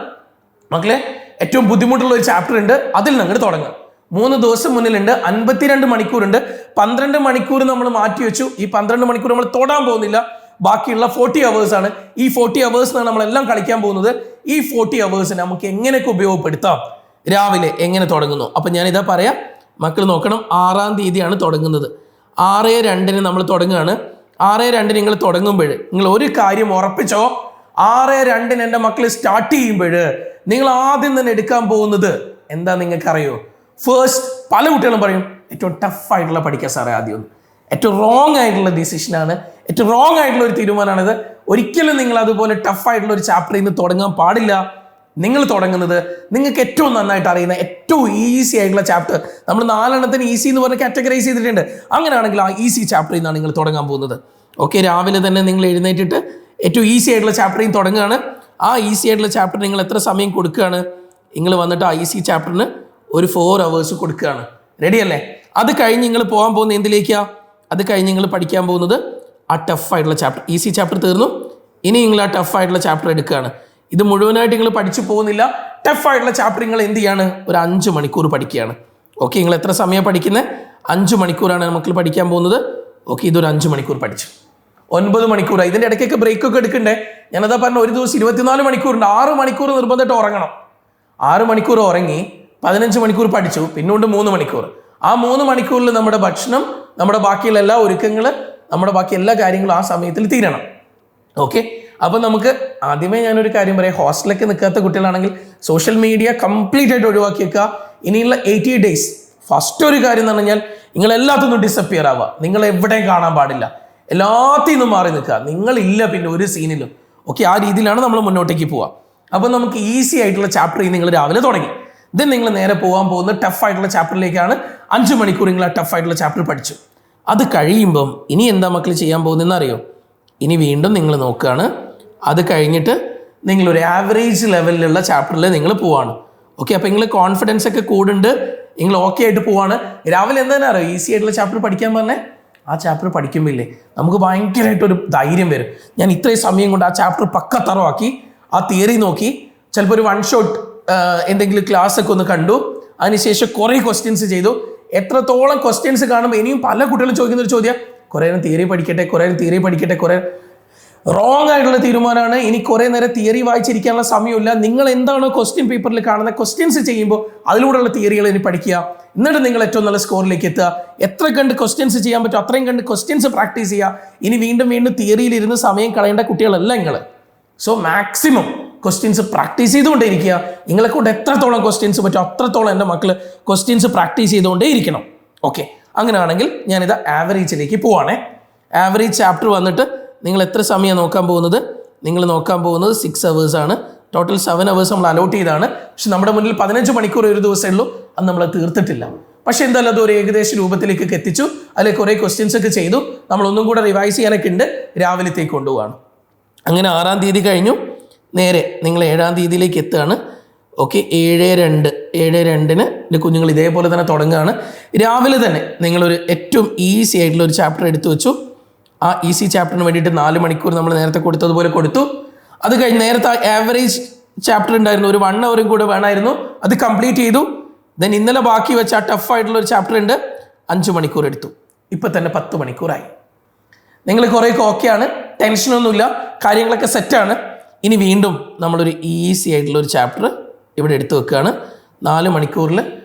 മക്കളെ ഏറ്റവും ബുദ്ധിമുട്ടുള്ള ഒരു ചാപ്റ്റർ ഉണ്ട്, അതിൽ നിങ്ങൾ തുടങ്ങുക. 3 ദിവസം മുന്നിലുണ്ട്, 52 മണിക്കൂറുണ്ട്. 12 മണിക്കൂർ നമ്മൾ മാറ്റി വെച്ചു. ഈ 12 മണിക്കൂർ നമ്മൾ തൊടാൻ പോകുന്നില്ല. ബാക്കിയുള്ള 40 അവേഴ്സ് ആണ്. ഈ 40 അവേഴ്സിനാണ് നമ്മളെല്ലാം കളിക്കാൻ പോകുന്നത്. ഈ 40 hours നമുക്ക് എങ്ങനെയൊക്കെ ഉപയോഗപ്പെടുത്താം, രാവിലെ എങ്ങനെ തുടങ്ങുന്നു. അപ്പം ഞാനിതാ പറയാം, മക്കൾ നോക്കണം. 6-ാം തീയതിയാണ് തുടങ്ങുന്നത്. 6/2 നമ്മൾ തുടങ്ങുകയാണ്. 6/2 നിങ്ങൾ തുടങ്ങുമ്പോൾ നിങ്ങൾ ഒരു കാര്യം ഉറപ്പിച്ചോ, 6/2 എൻ്റെ മക്കൾ സ്റ്റാർട്ട് ചെയ്യുമ്പോൾ നിങ്ങൾ ആദ്യം തന്നെ എടുക്കാൻ പോകുന്നത് എന്താ നിങ്ങൾക്കറിയോ? ഫസ്റ്റ് പല കുട്ടികളും പറയും ഏറ്റവും ടഫായിട്ടുള്ള പഠിക്കുക സാറേ ആദ്യം. ഏറ്റവും റോങ് ആയിട്ടുള്ള ഡിസിഷനാണ്, ഏറ്റവും റോങ് ആയിട്ടുള്ള ഒരു തീരുമാനമാണിത്. ഒരിക്കലും നിങ്ങൾ അതുപോലെ ടഫായിട്ടുള്ള ഒരു ചാപ്റ്ററിൽ നിന്ന് തുടങ്ങാൻ പാടില്ല. നിങ്ങൾ തുടങ്ങുന്നത് നിങ്ങൾക്ക് ഏറ്റവും നന്നായിട്ട് അറിയുന്ന ഏറ്റവും ഈസി ആയിട്ടുള്ള ചാപ്റ്റർ. നമ്മൾ 4 ഈസി എന്ന് പറഞ്ഞ് കാറ്റഗറൈസ് ചെയ്തിട്ടുണ്ട്. അങ്ങനെയാണെങ്കിൽ ആ ഈസി ചാപ്റ്ററിൽ നിന്നാണ് നിങ്ങൾ തുടങ്ങാൻ പോകുന്നത്. ഓക്കെ, രാവിലെ തന്നെ നിങ്ങൾ എഴുന്നേറ്റിട്ട് ഏറ്റവും ഈസി ആയിട്ടുള്ള ചാപ്റ്ററിൽ തുടങ്ങുകയാണ്. ആ ഈസി ആയിട്ടുള്ള ചാപ്റ്റർ നിങ്ങൾ എത്ര സമയം കൊടുക്കുകയാണ്? നിങ്ങൾ വന്നിട്ട് ആ ഈസി ചാപ്റ്ററിന് ഒരു 4 hours കൊടുക്കുകയാണ്. റെഡി അല്ലേ? അത് കഴിഞ്ഞ് നിങ്ങൾ പോകാൻ പോകുന്നത് എന്തിലേക്കാ? അത് കഴിഞ്ഞ് നിങ്ങൾ പഠിക്കാൻ പോകുന്നത് ആ ടഫായിട്ടുള്ള ചാപ്റ്റർ. ഈസി ചാപ്റ്റർ തീർന്നു, ഇനി നിങ്ങൾ ആ ടഫായിട്ടുള്ള ചാപ്റ്റർ എടുക്കുകയാണ്. ഇത് മുഴുവനായിട്ട് നിങ്ങൾ പഠിച്ചു പോകുന്നില്ല. ടഫായിട്ടുള്ള ചാപ്റ്റർ നിങ്ങൾ എന്ത് ചെയ്യാണ്? ഒരു 5 മണിക്കൂർ പഠിക്കുകയാണ്. ഓക്കെ, നിങ്ങൾ എത്ര സമയം പഠിക്കുന്നത്? 5 മണിക്കൂറാണ് മക്കൾ പഠിക്കാൻ പോകുന്നത്. ഓക്കെ, ഇതൊരു 5 മണിക്കൂർ പഠിച്ചു. 9 മണിക്കൂറായി. ഇതിൻ്റെ ഇടയ്ക്കൊക്കെ ബ്രേക്കൊക്കെ എടുക്കണ്ടേ? ഞാനതാ പറഞ്ഞ ഒരു ദിവസം 24 മണിക്കൂറുണ്ട്. 6 മണിക്കൂർ നിർബന്ധമായിട്ട് ഉറങ്ങണം. 6 മണിക്കൂർ ഉറങ്ങി 15 മണിക്കൂർ പഠിച്ചു, പിന്നുണ്ട് 3 മണിക്കൂർ. ആ 3 മണിക്കൂറിൽ നമ്മുടെ ഭക്ഷണം, നമ്മുടെ ബാക്കിയുള്ള എല്ലാ ഒരുക്കങ്ങൾ, നമ്മുടെ ബാക്കി എല്ലാ കാര്യങ്ങളും ആ സമയത്തിൽ തീരണം. ഓക്കെ, അപ്പം നമുക്ക് ആദ്യമേ ഞാനൊരു കാര്യം പറയാം. ഹോസ്റ്റലൊക്കെ നിൽക്കാത്ത കുട്ടികളാണെങ്കിൽ സോഷ്യൽ മീഡിയ കംപ്ലീറ്റ് ആയിട്ട് ഒഴിവാക്കി വെക്കുക. ഇനിയുള്ള 80 days ഫസ്റ്റ് ഒരു കാര്യം എന്ന് പറഞ്ഞാൽ നിങ്ങൾ എല്ലാത്തിനും ഡിസപ്പിയർ ആവുക. നിങ്ങൾ എവിടെയും കാണാൻ പാടില്ല, എല്ലാത്തിൽ നിന്നും മാറി നിൽക്കുക. നിങ്ങളില്ല പിന്നെ ഒരു സീനിലും. ഓക്കെ, ആ രീതിയിലാണ് നമ്മൾ മുന്നോട്ടേക്ക് പോവുക. അപ്പം നമുക്ക് ഈസി ആയിട്ടുള്ള ചാപ്റ്ററിൽ നിങ്ങൾ രാവിലെ തുടങ്ങി. ദെൻ നിങ്ങൾ നേരെ പോകാൻ പോകുന്ന ടഫായിട്ടുള്ള ചാപ്റ്ററിലേക്കാണ്. 5 മണിക്കൂർ നിങ്ങൾ ആ ടഫായിട്ടുള്ള ചാപ്റ്റർ പഠിച്ചു. അത് കഴിയുമ്പം ഇനി എന്താ മക്കൾ ചെയ്യാൻ പോകുന്നതെന്ന് അറിയോ? ഇനി വീണ്ടും നിങ്ങൾ നോക്കുകയാണ്. അത് കഴിഞ്ഞിട്ട് നിങ്ങളൊരു ആവറേജ് ലെവലിലുള്ള ചാപ്റ്ററിൽ നിങ്ങൾ പോവാണ്. ഓക്കെ, അപ്പോൾ നിങ്ങൾ കോൺഫിഡൻസ് ഒക്കെ കൂടുണ്ട്, നിങ്ങൾ ഓക്കെ ആയിട്ട് പോവാണ്. രാവിലെ എന്താ അറിയോ? ഈസി ആയിട്ടുള്ള ചാപ്റ്റർ പഠിക്കാൻ പറഞ്ഞേ. ആ ചാപ്റ്റർ പഠിക്കുമ്പോൾ ഇല്ലേ നമുക്ക് ഭയങ്കരമായിട്ടൊരു ധൈര്യം വരും. ഞാൻ ഇത്രയും സമയം കൊണ്ട് ആ ചാപ്റ്റർ പക്കത്തറവാക്കി, ആ തിയറി നോക്കി, ചിലപ്പോൾ ഒരു 1 shot എന്തെങ്കിലും ക്ലാസ് ഒക്കെ ഒന്ന് കണ്ടു, അതിനുശേഷം കുറേ ക്വസ്റ്റ്യൻസ് ചെയ്തു. എത്രത്തോളം ക്വസ്റ്റ്യൻസ് കാണുമ്പോൾ ഇനിയും പല കുട്ടികളും ചോദിക്കുന്ന ഒരു ചോദ്യം, കുറേ നേരം തിയറി പഠിക്കട്ടെ, കുറേ റോങ് ആയിട്ടുള്ള തീരുമാനമാണ്. ഇനി കുറേ നേരം തിയറി വായിച്ചിരിക്കാനുള്ള സമയമില്ല. നിങ്ങൾ എന്താണോ ക്വസ്റ്റ്യൻ പേപ്പറിൽ കാണുന്ന ക്വസ്റ്റ്യൻസ് ചെയ്യുമ്പോൾ അതിലൂടെയുള്ള തിയറികൾ ഇനി പഠിക്കുക. എന്നിട്ട് നിങ്ങൾ ഏറ്റവും നല്ല സ്കോറിലേക്ക് എത്തുക. എത്ര കണ്ട് ക്വസ്റ്റ്യൻസ് ചെയ്യാൻ പറ്റും അത്രയും കണ്ട് ക്വസ്റ്റ്യൻസ് പ്രാക്ടീസ് ചെയ്യുക. ഇനി വീണ്ടും തിയറിയിൽ ഇരുന്ന് സമയം കളയേണ്ട കുട്ടികളല്ല നിങ്ങൾ. സോ മാക്സിമം ക്വസ്റ്റ്യൻസ് പ്രാക്ടീസ് ചെയ്തുകൊണ്ടേയിരിക്കുക. നിങ്ങളെ കൊണ്ട് എത്രത്തോളം ക്വസ്റ്റ്യൻസ് പറ്റും അത്രത്തോളം എൻ്റെ മക്കൾ ക്വസ്റ്റ്യൻസ് പ്രാക്ടീസ് ചെയ്തുകൊണ്ടേ ഇരിക്കണം. ഓക്കെ, അങ്ങനെയാണെങ്കിൽ ഞാനിത് ആവറേജിലേക്ക് പോവാണേ. ആവറേജ് ചാപ്റ്റർ വന്നിട്ട് നിങ്ങൾ എത്ര സമയം നോക്കാൻ പോകുന്നത്? നിങ്ങൾ നോക്കാൻ പോകുന്നത് 6 hours ആണ്. ടോട്ടൽ 7 hours നമ്മൾ അലോട്ട് ചെയ്താണ്. പക്ഷെ നമ്മുടെ മുന്നിൽ 15 മണിക്കൂർ ഒരു ദിവസമേ ഉള്ളൂ. അത് നമ്മൾ തീർത്തിട്ടില്ല. പക്ഷെ എന്തായാലും അത് ഒരു ഏകദേശ രൂപത്തിലേക്കൊക്കെ എത്തിച്ചു. അതിൽ കുറേ ക്വസ്റ്റ്യൻസ് ഒക്കെ ചെയ്തു. നമ്മളൊന്നും കൂടെ റിവൈസ് ചെയ്യാനൊക്കെ ഉണ്ട്. രാവിലത്തേക്ക് കൊണ്ടുപോവാണ്. അങ്ങനെ 6-ാം തീയതി കഴിഞ്ഞു. നേരെ നിങ്ങൾ 7-ാം തീയതിയിലേക്ക് എത്തുകയാണ്. ഓക്കെ, 7/2 എൻ്റെ കുഞ്ഞുങ്ങൾ ഇതേപോലെ തന്നെ തുടങ്ങുകയാണ്. രാവിലെ തന്നെ നിങ്ങളൊരു ഏറ്റവും ഈസി ആയിട്ടുള്ള ഒരു ചാപ്റ്റർ എടുത്തു വെച്ചു. ആ ഈസി ചാപ്റ്ററിന് വേണ്ടിയിട്ട് 4 മണിക്കൂർ നമ്മൾ നേരത്തെ കൊടുത്തതുപോലെ കൊടുത്തു. അത് കഴിഞ്ഞ് നേരത്തെ ആവറേജ് ചാപ്റ്റർ ഉണ്ടായിരുന്നു, ഒരു 1 hour കൂടെ വേണമായിരുന്നു, അത് കംപ്ലീറ്റ് ചെയ്തു. ദെൻ ഇന്നലെ ബാക്കി വെച്ച ആ ടഫായിട്ടുള്ള ഒരു ചാപ്റ്റർ ഉണ്ട്, 5 മണിക്കൂർ എടുത്തു. ഇപ്പം തന്നെ 10 മണിക്കൂറായി. നിങ്ങൾ കുറേയൊക്കെ ഓക്കെയാണ്, ടെൻഷനൊന്നുമില്ല, കാര്യങ്ങളൊക്കെ സെറ്റാണ്. ഇനി വീണ്ടും നമ്മളൊരു ഈസി ആയിട്ടുള്ള ഒരു ചാപ്റ്റർ ഇവിടെ എടുത്തു വെക്കുകയാണ്. 4 മണിക്കൂറിൽ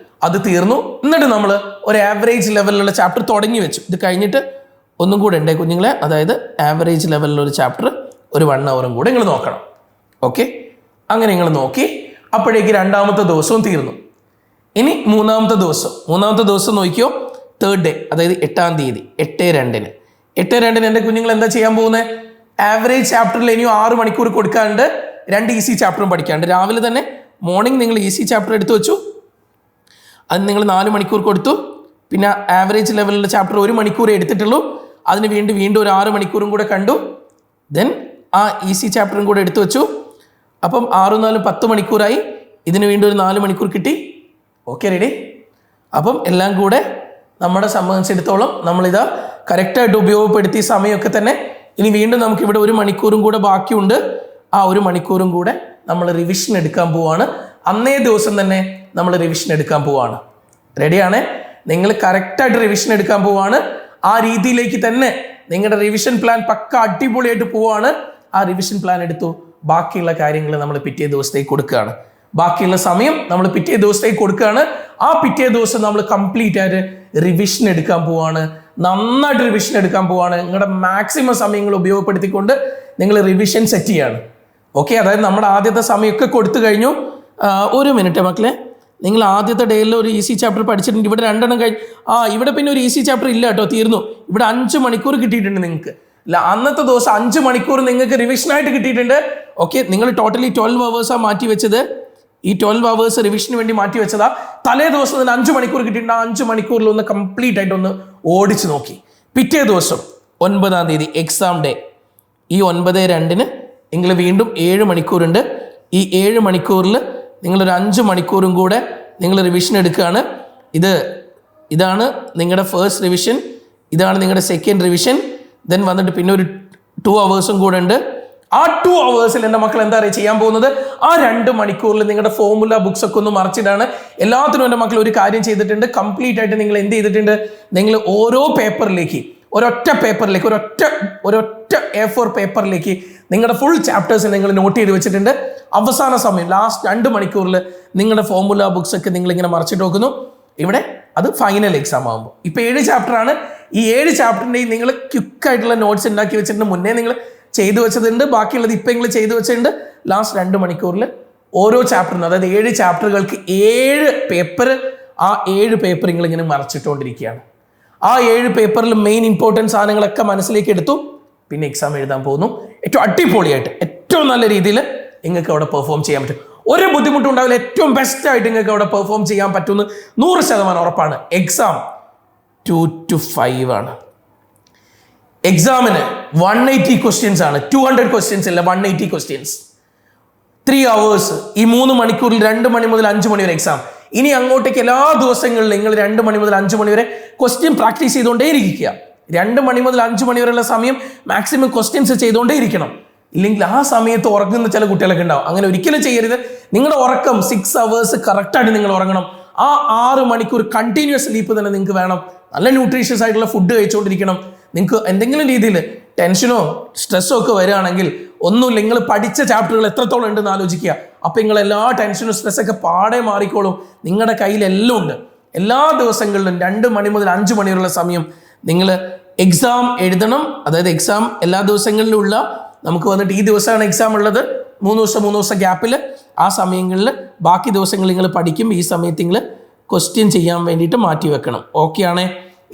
അത് തീർന്നു. എന്നിട്ട് നമ്മൾ ഒരു ആവറേജ് ലെവലിലുള്ള ചാപ്റ്റർ തുടങ്ങി വെച്ചു. ഇത് കഴിഞ്ഞിട്ട് ഒന്നും കൂടെ ഉണ്ടേ കുഞ്ഞുങ്ങളെ, അതായത് ആവറേജ് ലെവലിലൊരു ചാപ്റ്റർ ഒരു 1 hour കൂടെ നിങ്ങൾ നോക്കണം. ഓക്കെ, അങ്ങനെ നിങ്ങൾ നോക്കി. അപ്പോഴേക്ക് 2-ാമത്തെ ദിവസവും തീർന്നു. ഇനി 3-ാമത്തെ ദിവസം നോക്കിയോ, 3rd day, അതായത് 8-ാം തീയതി 8/2 എൻ്റെ കുഞ്ഞുങ്ങൾ എന്താ ചെയ്യാൻ പോകുന്നത്? ആവറേജ് ചാപ്റ്ററിൽ ഇനിയും 6 മണിക്കൂർ കൊടുക്കാണ്ട് 2 ഈസി ചാപ്റ്ററും പഠിക്കാണ്ട്. രാവിലെ തന്നെ മോർണിംഗ് നിങ്ങൾ ഈസി ചാപ്റ്റർ എടുത്തു വെച്ചു, അത് നിങ്ങൾ 4 മണിക്കൂർ കൊടുത്തു. പിന്നെ ആവറേജ് ലെവലിലുള്ള ചാപ്റ്റർ 1 മണിക്കൂർ എടുത്തിട്ടുള്ളൂ. അതിന് വീണ്ടും ഒരു 6 മണിക്കൂറും കൂടെ കണ്ടു. ദെൻ ആ ഈസി ചാപ്റ്ററും കൂടെ എടുത്തു വെച്ചു. അപ്പം 6 4 10 മണിക്കൂറായി. ഇതിന് വീണ്ടും ഒരു 4 മണിക്കൂർ കിട്ടി. Okay, ready? അപ്പം എല്ലാം കൂടെ നമ്മളെ സംബന്ധിച്ചിടത്തോളം നമ്മളിതാ കറക്റ്റായിട്ട് ഉപയോഗപ്പെടുത്തിയ സമയമൊക്കെ തന്നെ. ഇനി വീണ്ടും നമുക്കിവിടെ 1 മണിക്കൂറും കൂടെ ബാക്കിയുണ്ട്. ആ 1 മണിക്കൂറും കൂടെ നമ്മൾ റിവിഷൻ എടുക്കാൻ പോവാണ്. അന്നേ ദിവസം തന്നെ നമ്മൾ റിവിഷൻ എടുക്കാൻ പോവാണ്. റെഡിയാണ്? നിങ്ങൾ കറക്റ്റായിട്ട് റിവിഷൻ എടുക്കാൻ പോവാണ്. ആ രീതിയിലേക്ക് തന്നെ നിങ്ങളുടെ റിവിഷൻ പ്ലാൻ പക്ക അടിപൊളിയായിട്ട് പോവാണ്. ആ റിവിഷൻ പ്ലാൻ എടുത്തു, ബാക്കിയുള്ള കാര്യങ്ങൾ നമ്മൾ പിറ്റേ ദിവസത്തേക്ക് കൊടുക്കുകയാണ്. ബാക്കിയുള്ള സമയം നമ്മൾ പിറ്റേ ദിവസത്തേക്ക് കൊടുക്കുകയാണ്. ആ പിറ്റേ ദിവസം നമ്മൾ കംപ്ലീറ്റ് ആയിട്ട് റിവിഷൻ എടുക്കാൻ പോവാണ്. നന്നായിട്ട് റിവിഷൻ എടുക്കാൻ പോവാണ്. നിങ്ങളുടെ മാക്സിമം സമയങ്ങൾ ഉപയോഗപ്പെടുത്തിക്കൊണ്ട് നിങ്ങൾ റിവിഷൻ സെറ്റ് ചെയ്യാണ്. ഓക്കെ, അതായത് നമ്മുടെ ആദ്യത്തെ സമയമൊക്കെ കൊടുത്തു കഴിഞ്ഞു. ഒരു മിനിറ്റ് മക്കളെ, നിങ്ങൾ ആദ്യത്തെ ഡേയിൽ ഒരു ഈസി ചാപ്റ്റർ പഠിച്ചിട്ടുണ്ട്. ഇവിടെ 2 എണ്ണം കഴിഞ്ഞു. ഇവിടെ പിന്നെ ഒരു ഈസി ചാപ്റ്റർ ഇല്ല കേട്ടോ, തീർന്നു. ഇവിടെ 5 മണിക്കൂർ കിട്ടിയിട്ടുണ്ട് നിങ്ങൾക്ക്. അന്നത്തെ ദിവസം 5 മണിക്കൂർ നിങ്ങൾക്ക് റിവിഷനായിട്ട് കിട്ടിയിട്ടുണ്ട്. ഓക്കെ, നിങ്ങൾ ടോട്ടലി 12 hours മാറ്റി വെച്ചത്. ഈ 12 hours റിവിഷന് വേണ്ടി മാറ്റി വെച്ചതാ. തലേ ദിവസം തന്നെ 5 മണിക്കൂർ കിട്ടിയിട്ടുണ്ട്. 5 മണിക്കൂറിൽ ഒന്ന് കംപ്ലീറ്റ് ആയിട്ട് ഒന്ന് ഓടിച്ചു നോക്കി. പിറ്റേ ദിവസം 9-ാം തീയതി എക്സാം ഡേ. ഈ 9/2 നിങ്ങൾ വീണ്ടും 7 മണിക്കൂറുണ്ട്. ഈ 7 മണിക്കൂറിൽ നിങ്ങളൊരു 5 മണിക്കൂറും കൂടെ നിങ്ങൾ റിവിഷൻ എടുക്കുകയാണ്. ഇതാണ് നിങ്ങളുടെ ഫസ്റ്റ് റിവിഷൻ, ഇതാണ് നിങ്ങളുടെ സെക്കൻഡ് റിവിഷൻ. ദെൻ വന്നിട്ട് പിന്നെ ഒരു 2 hours കൂടെ ഉണ്ട്. ആ 2 hours എൻ്റെ മക്കൾ എന്താ പറയുക ചെയ്യാൻ പോകുന്നത്? ആ 2 മണിക്കൂറിൽ നിങ്ങളുടെ ഫോർമുല ബുക്സ് ഒക്കെ ഒന്ന് മറിച്ചിട്ടാണ്. എല്ലാത്തിനും എൻ്റെ മക്കൾ ഒരു കാര്യം ചെയ്തിട്ടുണ്ട്. കംപ്ലീറ്റ് ആയിട്ട് നിങ്ങൾ എന്ത് ചെയ്തിട്ടുണ്ട്? നിങ്ങൾ ഓരോ പേപ്പറിലേക്ക്, ഒരൊറ്റ പേപ്പറിലേക്ക്, ഒരൊറ്റ A4 പേപ്പറിലേക്ക് നിങ്ങളുടെ ഫുൾ ചാപ്റ്റേഴ്സ് നിങ്ങൾ നോട്ട് ചെയ്ത് വെച്ചിട്ടുണ്ട്. അവസാന സമയം ലാസ്റ്റ് 2 മണിക്കൂറിൽ നിങ്ങളുടെ ഫോർമുല ബുക്സ് ഒക്കെ നിങ്ങളിങ്ങനെ മറിച്ചിട്ട് നോക്കുന്നു. ഇവിടെ അത് ഫൈനൽ എക്സാം ആകുമ്പോൾ ഇപ്പോൾ 7 ചാപ്റ്ററാണ്. ഈ 7 ചാപ്റ്ററിൻ്റെയും നിങ്ങൾ ക്വിക്കായിട്ടുള്ള നോട്ട്സ് ഉണ്ടാക്കി വെച്ചിട്ടുണ്ട്. മുന്നേ നിങ്ങൾ ചെയ്തു വെച്ചതുണ്ട്, ബാക്കിയുള്ളത് ഇപ്പം നിങ്ങൾ ചെയ്തു വെച്ചിട്ടുണ്ട്. ലാസ്റ്റ് 2 മണിക്കൂറിൽ ഓരോ ചാപ്റ്ററിനും, അതായത് 7 ചാപ്റ്ററുകൾക്ക് 7 പേപ്പർ, ആ 7 പേപ്പർ നിങ്ങളിങ്ങനെ മറിച്ചിട്ടുകൊണ്ടിരിക്കുകയാണ്. ആ 7 പേപ്പറിൽ മെയിൻ ഇമ്പോർട്ടൻറ്റ് സാധനങ്ങളൊക്കെ മനസ്സിലേക്ക് എടുത്തു. പിന്നെ എക്സാം എഴുതാൻ പോകുന്നു. ഏറ്റവും അടിപൊളിയായിട്ട്, ഏറ്റവും നല്ല രീതിയിൽ നിങ്ങൾക്ക് അവിടെ പെർഫോം ചെയ്യാൻ പറ്റും. ഒരു ബുദ്ധിമുട്ടും ഉണ്ടാവില്ല. ഏറ്റവും ബെസ്റ്റായിട്ട് നിങ്ങൾക്ക് അവിടെ പെർഫോം ചെയ്യാൻ പറ്റുമെന്ന് 100% ഉറപ്പാണ്. എക്സാം 2 to 5 ആണ്. എക്സാമിന് 180 ക്വസ്റ്റ്യൻസ് ആണ്. 200 ക്വസ്റ്റ്യൻസ് അല്ല, 180 ക്വസ്റ്റ്യൻസ്. 3 hours. ഈ 3 മണിക്കൂറിൽ 2 മണി മുതൽ 5 മണി വരെ എക്സാം. ഇനി അങ്ങോട്ടേക്ക് എല്ലാ ദിവസങ്ങളിലും നിങ്ങൾ 2 മണി മുതൽ 5 മണി വരെ ക്വസ്റ്റ്യൻ പ്രാക്ടീസ് ചെയ്തുകൊണ്ടേ ഇരിക്കുക. 2 മണി മുതൽ 5 മണി വരെയുള്ള സമയം മാക്സിമം ക്വസ്റ്റ്യൻസ് ചെയ്തുകൊണ്ടേ ഇരിക്കണം. ഇല്ലെങ്കിൽ ആ സമയത്ത് ഉറങ്ങുന്ന ചില കുട്ടികളൊക്കെ ഉണ്ടാവും. അങ്ങനെ ഒരിക്കലും ചെയ്യരുത്. നിങ്ങളുടെ ഉറക്കം 6 hours കറക്റ്റായിട്ട് നിങ്ങൾ ഉറങ്ങണം. ആ 6 മണിക്കൂർ കണ്ടിന്യൂസ് സ്ലീപ്പ് തന്നെ നിങ്ങൾക്ക് വേണം. നല്ല ന്യൂട്രീഷ്യസ് ആയിട്ടുള്ള ഫുഡ് കഴിച്ചുകൊണ്ടിരിക്കണം. നിങ്ങൾക്ക് എന്തെങ്കിലും രീതിയിൽ ടെൻഷനോ സ്ട്രെസ്സോ ഒക്കെ വരികയാണെങ്കിൽ ഒന്നുമില്ല, നിങ്ങൾ പഠിച്ച ചാപ്റ്ററുകൾ എത്രത്തോളം ഉണ്ടെന്ന് ആലോചിക്കുക. അപ്പം നിങ്ങൾ എല്ലാ ടെൻഷനും സ്ട്രെസ്സൊക്കെ പാടെ മാറിക്കോളും. നിങ്ങളുടെ കയ്യിലെല്ലാം ഉണ്ട്. എല്ലാ ദിവസങ്ങളിലും 2 മണി മുതൽ 5 മണി വരെയുള്ള സമയം നിങ്ങൾ എക്സാം എഴുതണം. അതായത് എക്സാം എല്ലാ ദിവസങ്ങളിലും ഉള്ള, നമുക്ക് വന്നിട്ട് ഈ ദിവസമാണ് എക്സാം ഉള്ളത്, 3 ദിവസം ഗ്യാപ്പിൽ. ആ സമയങ്ങളിൽ ബാക്കി ദിവസങ്ങൾ നിങ്ങൾ പഠിക്കും. ഈ സമയത്ത് നിങ്ങൾ ക്വസ്റ്റ്യൻ ചെയ്യാൻ വേണ്ടിയിട്ട് മാറ്റി വെക്കണം. ഓക്കെ ആണേ?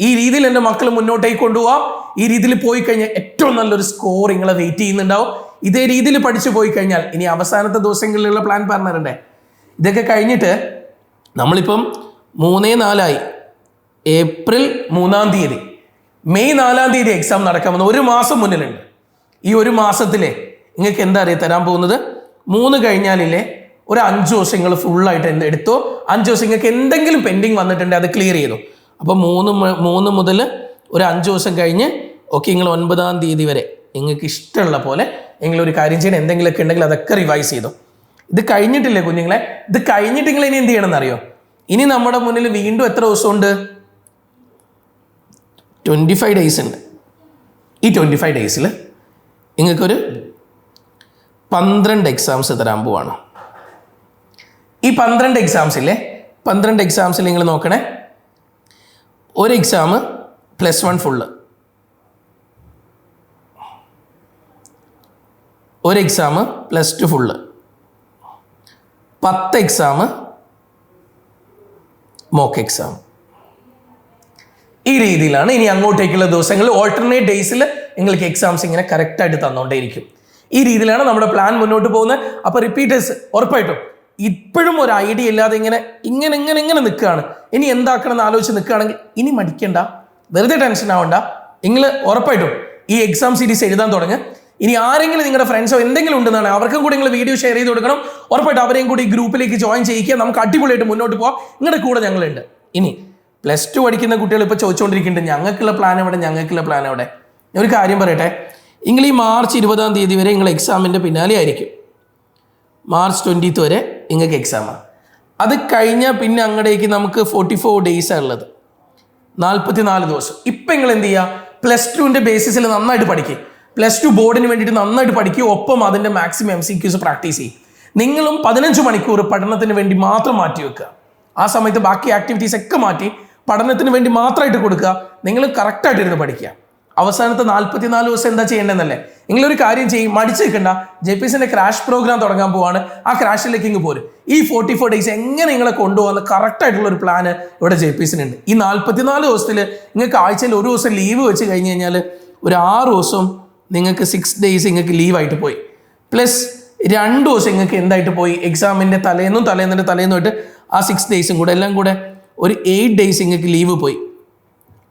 ഈ രീതിയിൽ എൻ്റെ മക്കൾ മുന്നോട്ടേക്ക് കൊണ്ടുപോകാം. ഈ രീതിയിൽ പോയി കഴിഞ്ഞാൽ ഏറ്റവും നല്ലൊരു സ്കോർ നിങ്ങളെ വെയിറ്റ് ചെയ്യുന്നുണ്ടാവും. ഇതേ രീതിയിൽ പഠിച്ചു പോയി കഴിഞ്ഞാൽ ഇനി അവസാനത്തെ ദിവസങ്ങളിലുള്ള പ്ലാൻ പറഞ്ഞിട്ടുണ്ടേ. ഇതൊക്കെ കഴിഞ്ഞിട്ട് നമ്മളിപ്പം 3-4 ഏപ്രിൽ 3-ാം തീയതി, മെയ് 4-ാം തീയതി എക്സാം നടക്കാമെന്ന് 1 മാസം മുന്നിലുണ്ട്. ഈ 1 മാസത്തിലെ നിങ്ങൾക്ക് എന്താ അറിയാം തരാൻ പോകുന്നത്? 3 കഴിഞ്ഞാലില്ലേ ഒരു 5 ദിവസം നിങ്ങൾ ഫുള്ളായിട്ട് എടുത്തോ. 5 ദിവസം നിങ്ങൾക്ക് എന്തെങ്കിലും പെൻഡിങ് വന്നിട്ടുണ്ടെങ്കിൽ അത് ക്ലിയർ ചെയ്തു. അപ്പോൾ 3 മുതൽ ഒരു 5 ദിവസം കഴിഞ്ഞ് ഓക്കെ, നിങ്ങൾ 9-ാം തീയതി വരെ നിങ്ങൾക്ക് ഇഷ്ടമുള്ള പോലെ നിങ്ങളൊരു കാര്യം ചെയ്യണം. എന്തെങ്കിലുമൊക്കെ ഉണ്ടെങ്കിൽ അതൊക്കെ റിവൈസ് ചെയ്തു. ഇത് കഴിഞ്ഞിട്ടില്ലേ കുഞ്ഞുങ്ങളെ? ഇത് കഴിഞ്ഞിട്ട് നിങ്ങൾ ഇനി എന്ത് ചെയ്യണമെന്ന് അറിയോ? ഇനി നമ്മുടെ മുന്നിൽ വീണ്ടും എത്ര ദിവസമുണ്ട്? 25 days ഉണ്ട്. ഈ 25 daysൽ നിങ്ങൾക്കൊരു 12 എക്സാംസ് തരാൻ പോവാണ്. ഈ 12 എക്സാംസില്ലേ, 12 എക്സാംസിൽ നിങ്ങൾ നോക്കണേ. ഒരു എക്സാം +1 ഫുള്ള്, ഒരു exam +2 full, 10 exam mock exam. ഈ രീതിയിലാണ് ഇനി അങ്ങോട്ടേക്കുള്ള ദിവസങ്ങൾ ഓൾട്ടർനേറ്റ് ഡേയ്സിൽ നിങ്ങൾക്ക് എക്സാംസ് ഇങ്ങനെ കറക്റ്റായിട്ട് തന്നുകൊണ്ടേയിരിക്കും. ഈ രീതിയിലാണ് നമ്മുടെ പ്ലാൻ മുന്നോട്ട് പോകുന്നത്. അപ്പോൾ റിപ്പീറ്റേഴ്സ് ഉറപ്പായിട്ടും ഇപ്പോഴും ഒരു ഐഡിയ ഇല്ലാതെ ഇങ്ങനെ നിൽക്കുകയാണ്, ഇനി എന്താക്കണം എന്ന് ആലോചിച്ച് നിൽക്കുകയാണെങ്കിൽ ഇനി മടിക്കണ്ട, വെറുതെ ടെൻഷൻ ആവണ്ട. നിങ്ങൾ ഉറപ്പായിട്ടും ഈ എക്സാം സീരീസ് എഴുതാൻ തുടങ്ങുക. ഇനി ആരെങ്കിലും നിങ്ങളുടെ ഫ്രണ്ട്സോ എന്തെങ്കിലും ഉണ്ടെന്നാണ് അവർക്കും കൂടി നിങ്ങൾ വീഡിയോ ഷെയർ ചെയ്ത് കൊടുക്കണം. ഉറപ്പായിട്ടും അവരെയും കൂടി ഈ ഗ്രൂപ്പിലേക്ക് ജോയിൻ ചെയ്യിക്കുക. നമുക്ക് അടിപൊളിയായിട്ട് മുന്നോട്ട് പോകാം. നിങ്ങളുടെ കൂടെ ഞങ്ങളുണ്ട്. ഇനി +2 പഠിക്കുന്ന കുട്ടികൾ ഇപ്പോൾ ചോദിച്ചുകൊണ്ടിരിക്കുന്നുണ്ട്, ഞങ്ങൾക്കുള്ള പ്ലാൻ എവിടെ? ഞാൻ ഒരു കാര്യം പറയട്ടെ. നിങ്ങൾ ഈ മാർച്ച് 20-ാം തീയതി വരെ നിങ്ങൾ എക്സാമിൻ്റെ പിന്നാലെ ആയിരിക്കും. മാർച്ച് 20th വരെ നിങ്ങൾക്ക് എക്സാമാണ്. അത് കഴിഞ്ഞാൽ പിന്നെ അങ്ങടേക്ക് നമുക്ക് 44 days ഉള്ളത്, 44 ദിവസം. ഇപ്പം നിങ്ങൾ എന്ത് ചെയ്യുക? +2ൻ്റെ ബേസിസിൽ നന്നായിട്ട് പഠിക്കുക. +2 ബോർഡിന് വേണ്ടിയിട്ട് നന്നായിട്ട് പഠിക്കുക, ഒപ്പം അതിൻ്റെ മാക്സിമം MCQs പ്രാക്ടീസ് ചെയ്യും. നിങ്ങളും 15 മണിക്കൂർ പഠനത്തിന് വേണ്ടി മാത്രം മാറ്റി വെക്കുക. ആ സമയത്ത് ബാക്കി ആക്ടിവിറ്റീസ് ഒക്കെ മാറ്റി പഠനത്തിന് വേണ്ടി മാത്രമായിട്ട് കൊടുക്കുക. നിങ്ങൾ കറക്റ്റായിട്ട് ഇരുന്ന് പഠിക്കുക. അവസാനത്തെ 44 ദിവസം എന്താ ചെയ്യേണ്ടതെന്നല്ലേ? നിങ്ങളൊരു കാര്യം ചെയ്യും, മടിച്ചു നിൽക്കണ്ട. JPSന്റെ ക്രാഷ് പ്രോഗ്രാം തുടങ്ങാൻ പോവാണ്. ആ ക്രാഷിലേക്ക് ഇങ്ങ് പോരും. ഈ 44 ഡേയ്സ് എങ്ങനെ നിങ്ങളെ കൊണ്ടുപോകുന്ന കറക്റ്റായിട്ടുള്ള ഒരു പ്ലാന് ഇവിടെ JPSനുണ്ട്. ഈ 44 ദിവസത്തിൽ നിങ്ങൾക്ക് ആഴ്ചയിൽ ഒരു ദിവസം ലീവ് വെച്ച് കഴിഞ്ഞ് കഴിഞ്ഞാൽ ഒരു 6 ദിവസം നിങ്ങൾക്ക് 6 ഡേയ്സ് നിങ്ങൾക്ക് ലീവായിട്ട് പോയി. പ്ലസ് 2 ദിവസം നിങ്ങൾക്ക് എന്തായിട്ട് പോയി, എക്സാമിൻ്റെ തലേന്നുമായിട്ട് ആ 6 ഡേയ്സും കൂടെ എല്ലാം കൂടെ ഒരു 8 ഡേയ്സ് നിങ്ങൾക്ക് ലീവ് പോയി.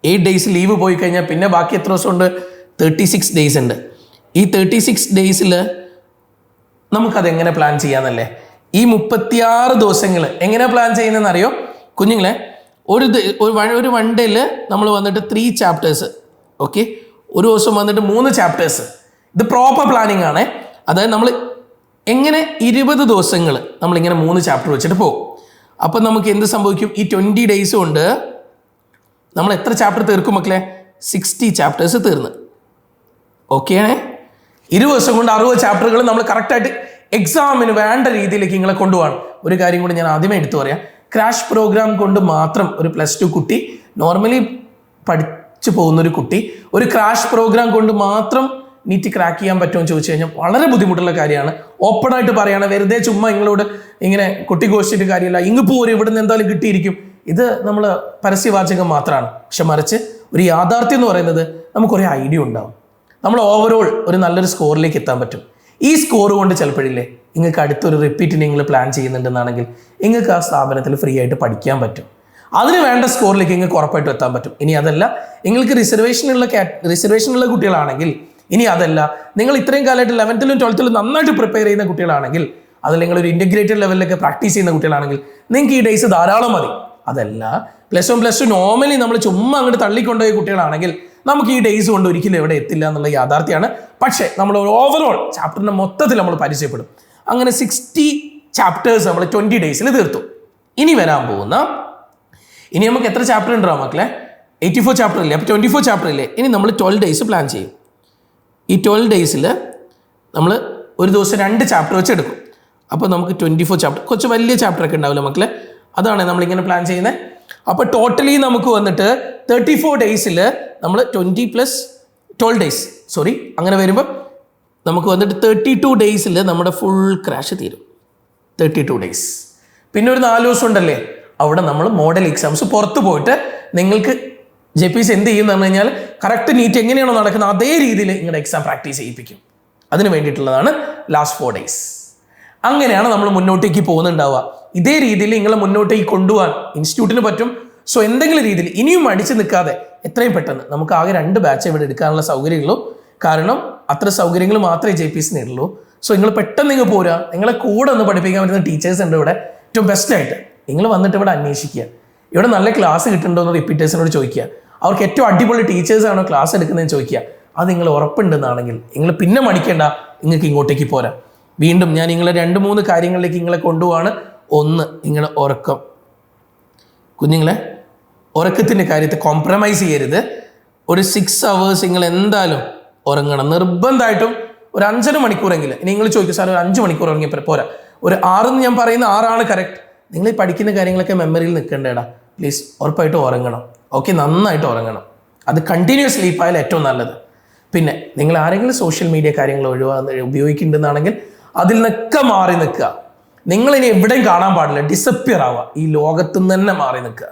8 ഡേയ്സ് ലീവ് പോയി കഴിഞ്ഞാൽ പിന്നെ ബാക്കി എത്ര ദിവസമുണ്ട്? 36 ഡേയ്സ് ഉണ്ട്. ഈ 36 ഡേയ്സിൽ നമുക്കതെങ്ങനെ പ്ലാൻ ചെയ്യാമെന്നല്ലേ? ഈ 36 ദിവസങ്ങൾ എങ്ങനെ പ്ലാൻ ചെയ്യുന്നതെന്ന് അറിയോ കുഞ്ഞുങ്ങളെ? ഒരു വൺ ഡേയിൽ നമ്മൾ വന്നിട്ട് 3 ചാപ്റ്റേഴ്സ്, ഓക്കെ, ഒരു ദിവസം വന്നിട്ട് 3 ചാപ്റ്റേഴ്സ്. ഇത് പ്രോപ്പർ പ്ലാനിങ് ആണ്. അതായത് നമ്മൾ എങ്ങനെ 20 ദിവസങ്ങൾ നമ്മളിങ്ങനെ 3 ചാപ്റ്റർ വെച്ചിട്ട് പോകും. അപ്പം നമുക്ക് എന്ത് സംഭവിക്കും? ഈ 20 ഡേയ്സ് കൊണ്ട് നമ്മൾ എത്ര ചാപ്റ്റർ തീർക്കും മക്കളെ? 60 ചാപ്റ്റേഴ്സ് തീർന്ന്. ഓക്കെ ആണേ? 20 ദിവസം കൊണ്ട് 60 ചാപ്റ്ററുകൾ നമ്മൾ കറക്റ്റായിട്ട് എക്സാമിന് വേണ്ട രീതിയിലേക്ക് നിങ്ങളെ കൊണ്ടുപോകണം. ഒരു കാര്യം കൂടി ഞാൻ ആദ്യമേ എടുത്തു പറയാം. ക്രാഷ് പ്രോഗ്രാം കൊണ്ട് മാത്രം ഒരു +2 കുട്ടി, നോർമലി പഠിച്ചു പോകുന്നൊരു കുട്ടി, ഒരു ക്രാഷ് പ്രോഗ്രാം കൊണ്ട് മാത്രം നീറ്റ് ക്രാക്ക് ചെയ്യാൻ പറ്റുമോ എന്ന് ചോദിച്ചു കഴിഞ്ഞാൽ വളരെ ബുദ്ധിമുട്ടുള്ള കാര്യമാണ്. ഓപ്പണായിട്ട് പറയുകയാണ്. വെറുതെ ചുമ്മാ നിങ്ങളോട് ഇങ്ങനെ കുട്ടിഘോഷിച്ചിട്ട് കാര്യമില്ല. ഇങ്ങ് പോരും, ഇവിടുന്ന് എന്തായാലും കിട്ടിയിരിക്കും. ഇത് നമ്മൾ പരസ്യവാചകം മാത്രമാണ്. പക്ഷെ മറിച്ച് ഒരു യാഥാർത്ഥ്യം എന്ന് പറയുന്നത് നമുക്കൊരു ഐഡിയ ഉണ്ടാവും. നമ്മൾ ഓവറോൾ ഒരു നല്ലൊരു സ്കോറിലേക്ക് എത്താൻ പറ്റും. ഈ സ്കോർ കൊണ്ട് ചിലപ്പോഴില്ലേ നിങ്ങൾക്ക് അടുത്തൊരു റിപ്പീറ്റ് നിങ്ങൾ പ്ലാൻ ചെയ്യുന്നുണ്ടെന്നാണെങ്കിൽ നിങ്ങൾക്ക് ആ സ്ഥാപനത്തിൽ ഫ്രീ ആയിട്ട് പഠിക്കാൻ പറ്റും. അതിന് വേണ്ട സ്കോറിലേക്ക് നിങ്ങൾക്ക് ഉറപ്പായിട്ടും എത്താൻ പറ്റും. ഇനി അതല്ല, നിങ്ങൾക്ക് റിസർവേഷനുള്ള കുട്ടികളാണെങ്കിൽ, ഇനി അതല്ല നിങ്ങൾ ഇത്രയും കാലമായിട്ട് 11th ഉം 12th ഉം നന്നായിട്ട് പ്രിപ്പയർ ചെയ്യുന്ന കുട്ടികളാണെങ്കിൽ, അതിൽ നിങ്ങളൊരു ഇൻറ്റഗ്രേറ്റഡ് ലെവലിലൊക്കെ പ്രാക്ടീസ് ചെയ്യുന്ന കുട്ടികളാണെങ്കിൽ നിങ്ങൾക്ക് ഈ ഡേയ്സ് ധാരാളം മതി. അതല്ല +1 നോർമലി നമ്മൾ ചുമ്മാ അങ്ങോട്ട് തള്ളിക്കൊണ്ടുപോയ കുട്ടികളാണെങ്കിൽ നമുക്ക് ഈ ഡേയ്സ് കൊണ്ട് ഒരിക്കലും എവിടെ എത്തില്ല എന്നുള്ള യാഥാർത്ഥ്യമാണ്. പക്ഷേ നമ്മൾ ഓവറോൾ ചാപ്റ്ററിൻ്റെ മൊത്തത്തിൽ നമ്മൾ പരിചയപ്പെടും. അങ്ങനെ 60 ചാപ്റ്റേഴ്സ് നമ്മൾ 20 ഡേയ്സിൽ തീർത്തു. ഇനി വരാൻ പോകുന്ന ഇനി നമുക്ക് എത്ര ചാപ്റ്റർ ഉണ്ടാവും മക്കളെ? 84 ചാപ്റ്റർ ഇല്ലേ? അപ്പോൾ 24 ചാപ്റ്റർ ഇല്ലേ? ഇനി നമ്മൾ 12 ഡേയ്സ് പ്ലാൻ ചെയ്യും. ഈ 12 ഡേയ്സിൽ നമ്മൾ ഒരു ദിവസം 2 ചാപ്റ്റർ വെച്ച് എടുക്കും. അപ്പോൾ നമുക്ക് 24 ചാപ്റ്റർ, കുറച്ച് വലിയ ചാപ്റ്റർ ഒക്കെ ഉണ്ടാവില്ല മക്കളെ, അതാണ് നമ്മളിങ്ങനെ പ്ലാൻ ചെയ്യുന്നത്. അപ്പോൾ ടോട്ടലി നമുക്ക് വന്നിട്ട് 34 ഡേയ്സിൽ നമ്മൾ 20 + 12 ഡേയ്സ്, സോറി, അങ്ങനെ വരുമ്പോൾ നമുക്ക് വന്നിട്ട് 32 ഡേയ്സിൽ നമ്മുടെ ഫുൾ ക്രാഷ് തീരും. 32 ഡേയ്സ്. പിന്നെ ഒരു 4 ദിവസം ഉണ്ടല്ലേ, അവിടെ നമ്മൾ മോഡൽ എക്സാംസ് പുറത്ത് പോയിട്ട് നിങ്ങൾക്ക് JPS എന്ത് ചെയ്യുമെന്ന് പറഞ്ഞു കഴിഞ്ഞാൽ കറക്റ്റ് നീറ്റ് എങ്ങനെയാണോ നടക്കുന്നത് അതേ രീതിയിൽ നിങ്ങളുടെ എക്സാം പ്രാക്ടീസ് ചെയ്യിപ്പിക്കും. അതിന് വേണ്ടിയിട്ടുള്ളതാണ് ലാസ്റ്റ് 4 ഡേയ്സ്. അങ്ങനെയാണ് നമ്മൾ മുന്നോട്ടേക്ക് പോകുന്നുണ്ടാവുക. ഇതേ രീതിയിൽ നിങ്ങളെ മുന്നോട്ടേക്ക് കൊണ്ടുപോകാൻ ഇൻസ്റ്റിറ്റ്യൂട്ടിന് പറ്റും. സോ എന്തെങ്കിലും രീതിയിൽ ഇനിയും അടിച്ചു നിൽക്കാതെ എത്രയും പെട്ടെന്ന്, നമുക്ക് ആകെ 2 ബാച്ച് ഇവിടെ എടുക്കാനുള്ള സൗകര്യമുള്ളൂ. കാരണം അത്ര സൗകര്യങ്ങൾ മാത്രമേ JPSന് ഉള്ളൂ. സോ നിങ്ങൾ പെട്ടെന്ന് നിങ്ങൾ പോരുക. നിങ്ങളെ കൂടെ ഒന്ന് പഠിപ്പിക്കാൻ പറ്റുന്ന ടീച്ചേഴ്സ് ഉണ്ട് ഇവിടെ, ഏറ്റവും ബെസ്റ്റായിട്ട്. നിങ്ങൾ വന്നിട്ട് ഇവിടെ അന്വേഷിക്കുക, ഇവിടെ നല്ല ക്ലാസ് കിട്ടുന്നുണ്ടോ എന്ന് റിപ്പീറ്റേഴ്സിനോട് ചോദിക്കുക. അവർക്ക് ഏറ്റവും അടിപൊളി ടീച്ചേഴ്സാണോ ക്ലാസ് എടുക്കുന്നതെന്ന് ചോദിക്കുക. അത് നിങ്ങൾ ഉറപ്പുണ്ടെന്നാണെങ്കിൽ നിങ്ങൾ പിന്നെ മടിക്കേണ്ട, നിങ്ങൾക്ക് ഇങ്ങോട്ടേക്ക് പോരാ. വീണ്ടും ഞാൻ നിങ്ങളെ 2-3 കാര്യങ്ങളിലേക്ക് നിങ്ങളെ കൊണ്ടുപോവാണ്. ഒന്ന്, നിങ്ങളുടെ ഉറക്കം. കുഞ്ഞുങ്ങളെ, ഉറക്കത്തിൻ്റെ കാര്യത്തിൽ കോംപ്രമൈസ് ചെയ്യരുത്. ഒരു 6 hours നിങ്ങൾ എന്തായാലും ഉറങ്ങണം നിർബന്ധമായിട്ടും. ഒരു 5.5 മണിക്കൂറെങ്കിലും. നിങ്ങൾ ചോദിക്കും സാർ ഒരു 5 മണിക്കൂർ ഉറങ്ങിയപ്പോൾ പോരാ, ഒരു 6 ഞാൻ പറയുന്ന 6 കറക്റ്റ്. നിങ്ങൾ ഈ പഠിക്കുന്ന കാര്യങ്ങളൊക്കെ മെമ്മറിയിൽ നിൽക്കേണ്ടേടാ. പ്ലീസ് ഉറപ്പായിട്ടും ഉറങ്ങണം. ഓക്കെ, നന്നായിട്ട് ഉറങ്ങണം. അത് കണ്ടിന്യൂസ് സ്ലീപ്പായാൽ ഏറ്റവും നല്ലത്. പിന്നെ നിങ്ങൾ ആരെങ്കിലും സോഷ്യൽ മീഡിയ കാര്യങ്ങൾ ഉപയോഗിക്കുന്നുണ്ടെന്നാണെങ്കിൽ അതിൽ നിന്നൊക്കെ മാറി നിൽക്കുക. നിങ്ങളിനി എവിടെയും കാണാൻ പാടില്ല, ഡിസപ്പിയർ ആവുക, ഈ ലോകത്തു നിന്ന് തന്നെ മാറി നിൽക്കുക.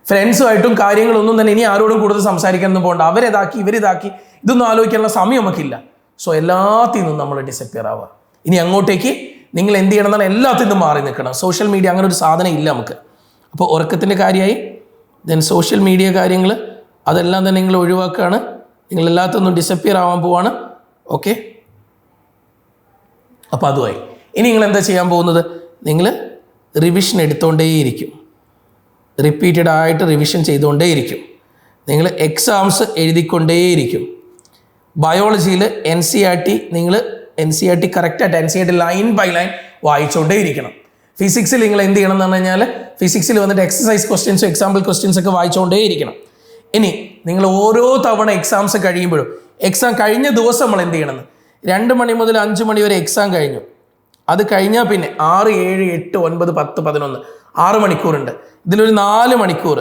ഫ്രണ്ട്സുമായിട്ടും കാര്യങ്ങളൊന്നും തന്നെ ഇനി ആരോടും കൂടുതൽ സംസാരിക്കാനൊന്നും പോകണ്ട. അവരിതാക്കി ഇവരിതാക്കി ഇതൊന്നും ആലോചിക്കാനുള്ള സമയം നമുക്കില്ല. സോ എല്ലാത്തിൽ നിന്നും നമ്മൾ ഡിസപ്പിയർ ആവുക. ഇനി അങ്ങോട്ടേക്ക് നിങ്ങൾ എന്ത് ചെയ്യണം എന്നാണ് എല്ലാത്തിൽ നിന്നും മാറി നിൽക്കണം. സോഷ്യൽ മീഡിയ അങ്ങനെ ഒരു സാധനം ഇല്ല നമുക്ക്. അപ്പോൾ ഉറക്കത്തിൻ്റെ കാര്യമായി, ദെൻ സോഷ്യൽ മീഡിയ കാര്യങ്ങൾ അതെല്ലാം തന്നെ നിങ്ങൾ ഒഴിവാക്കുകയാണ്. നിങ്ങൾ എല്ലാത്തൊന്നും ഡിസപ്പിയർ ആവാൻ പോവാണ്. ഓക്കെ, അപ്പോൾ അതുമായി ഇനി നിങ്ങൾ എന്താ ചെയ്യാൻ പോകുന്നത്? നിങ്ങൾ റിവിഷൻ എടുത്തുകൊണ്ടേയിരിക്കും, റിപ്പീറ്റഡ് ആയിട്ട് റിവിഷൻ ചെയ്തുകൊണ്ടേയിരിക്കും. നിങ്ങൾ എക്സാംസ് എഴുതിക്കൊണ്ടേയിരിക്കും. ബയോളജിയിൽ NCERT നിങ്ങൾ NCERT കറക്റ്റായിട്ട് NCERT ലൈൻ ബൈ ലൈൻ വായിച്ചുകൊണ്ടേയിരിക്കണം. ഫിസിക്സിൽ നിങ്ങൾ എന്ത് ചെയ്യണം എന്ന് പറഞ്ഞു കഴിഞ്ഞാൽ ഫിസിക്സിൽ വന്നിട്ട് എക്സസൈസ് ക്വസ്റ്റ്യൻസും എക്സാമ്പിൾ ക്വസ്റ്റ്യൻസ് ഒക്കെ വായിച്ചുകൊണ്ടേയിരിക്കണം. ഇനി നിങ്ങൾ ഓരോ തവണ എക്സാംസ് കഴിയുമ്പോഴും എക്സാം കഴിഞ്ഞ ദിവസം നമ്മൾ എന്ത് ചെയ്യണമെന്ന് 2 മണി മുതൽ 5 മണി വരെ എക്സാം കഴിഞ്ഞു. അത് കഴിഞ്ഞാൽ പിന്നെ 6, 7, 8, 9, 10, 11 6 മണിക്കൂറുണ്ട്. ഇതിലൊരു 4 മണിക്കൂർ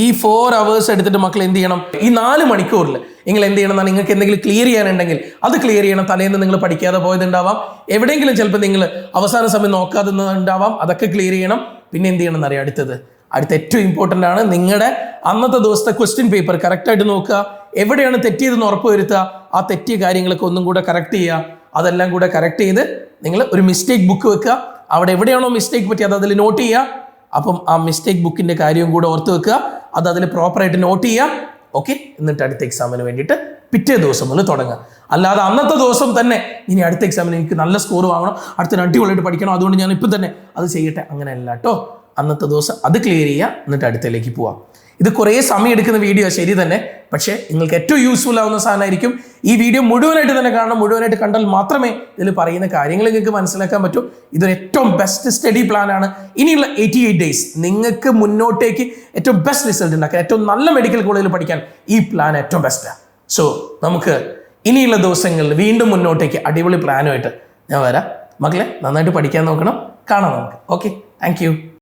ഈ 4 hours എടുത്തിട്ട് മക്കൾ എന്ത് ചെയ്യണം? ഈ 4 മണിക്കൂറിൽ നിങ്ങൾ എന്ത് ചെയ്യണം എന്നാണ്, നിങ്ങൾക്ക് എന്തെങ്കിലും ക്ലിയർ ചെയ്യാനുണ്ടെങ്കിൽ അത് ക്ലിയർ ചെയ്യണം. തലേന്ന് നിങ്ങൾ പഠിക്കാതെ പോയതുണ്ടാവാം, എവിടെയെങ്കിലും ചിലപ്പോൾ നിങ്ങൾ അവസാന സമയം നോക്കാതെ ഉണ്ടാവാം, അതൊക്കെ ക്ലിയർ ചെയ്യണം. പിന്നെ എന്ത് ചെയ്യണം എന്നറിയാം, അടുത്ത ഏറ്റവും ഇമ്പോർട്ടൻ്റ് ആണ് നിങ്ങളുടെ അന്നത്തെ ദിവസത്തെ ക്വസ്റ്റ്യൻ പേപ്പർ കറക്റ്റായിട്ട് നോക്കുക. എവിടെയാണ് തെറ്റിയതെന്ന് ഉറപ്പ് വരുത്തുക. ആ തെറ്റിയ കാര്യങ്ങളൊക്കെ ഒന്നും കൂടെ കറക്റ്റ് ചെയ്യുക. അതെല്ലാം കൂടെ കറക്റ്റ് ചെയ്ത് നിങ്ങൾ ഒരു മിസ്റ്റേക്ക് ബുക്ക് വെക്കുക. അവിടെ എവിടെയാണോ മിസ്റ്റേക്ക് പറ്റിയത് അതിൽ നോട്ട് ചെയ്യുക. അപ്പം ആ മിസ്റ്റേക്ക് ബുക്കിൻ്റെ കാര്യവും കൂടെ ഓർത്ത് വെക്കുക. അത് അതിൽ പ്രോപ്പറായിട്ട് നോട്ട് ചെയ്യുക. ഓക്കെ, എന്നിട്ട് അടുത്ത എക്സാമിന് വേണ്ടിയിട്ട് പിറ്റേ ദിവസം മുതൽ തുടങ്ങുക. അല്ലാതെ അന്നത്തെ ദിവസം തന്നെ ഇനി അടുത്ത എക്സാമിന് എനിക്ക് നല്ല സ്കോർ വാങ്ങണം, അടുത്ത അടിപൊളിയായിട്ട് പഠിക്കണം, അതുകൊണ്ട് ഞാൻ ഇപ്പം തന്നെ അത് ചെയ്യട്ടെ, അങ്ങനെയല്ല കേട്ടോ. അന്നത്തെ ദിവസം അത് ക്ലിയർ ചെയ്യുക, എന്നിട്ട് അടുത്തതിലേക്ക് പോവാം. ഇത് കുറേ സമയം എടുക്കുന്ന വീഡിയോ ശരി തന്നെ, പക്ഷേ നിങ്ങൾക്ക് ഏറ്റവും യൂസ്ഫുൾ ആവുന്ന സാധനമായിരിക്കും. ഈ വീഡിയോ മുഴുവനായിട്ട് തന്നെ കാണണം. മുഴുവനായിട്ട് കണ്ടാൽ മാത്രമേ ഇതിൽ പറയുന്ന കാര്യങ്ങൾ നിങ്ങൾക്ക് മനസ്സിലാക്കാൻ പറ്റൂ. ഇതൊരു ഏറ്റവും ബെസ്റ്റ് സ്റ്റഡി പ്ലാനാണ്. ഇനിയുള്ള 88 days നിങ്ങൾക്ക് മുന്നോട്ടേക്ക് ഏറ്റവും ബെസ്റ്റ് റിസൾട്ട് ഉണ്ടാക്കാൻ, ഏറ്റവും നല്ല മെഡിക്കൽ കോളേജിൽ പഠിക്കാൻ ഈ പ്ലാൻ ഏറ്റവും ബെസ്റ്റാണ്. സോ നമുക്ക് ഇനിയുള്ള ദിവസങ്ങളിൽ വീണ്ടും മുന്നോട്ടേക്ക് അടിപൊളി പ്ലാനുമായിട്ട് ഞാൻ വരാം. മക്കളെ നന്നായിട്ട് പഠിക്കാൻ നോക്കണം. കാണാം നമുക്ക്. Okay, thank you.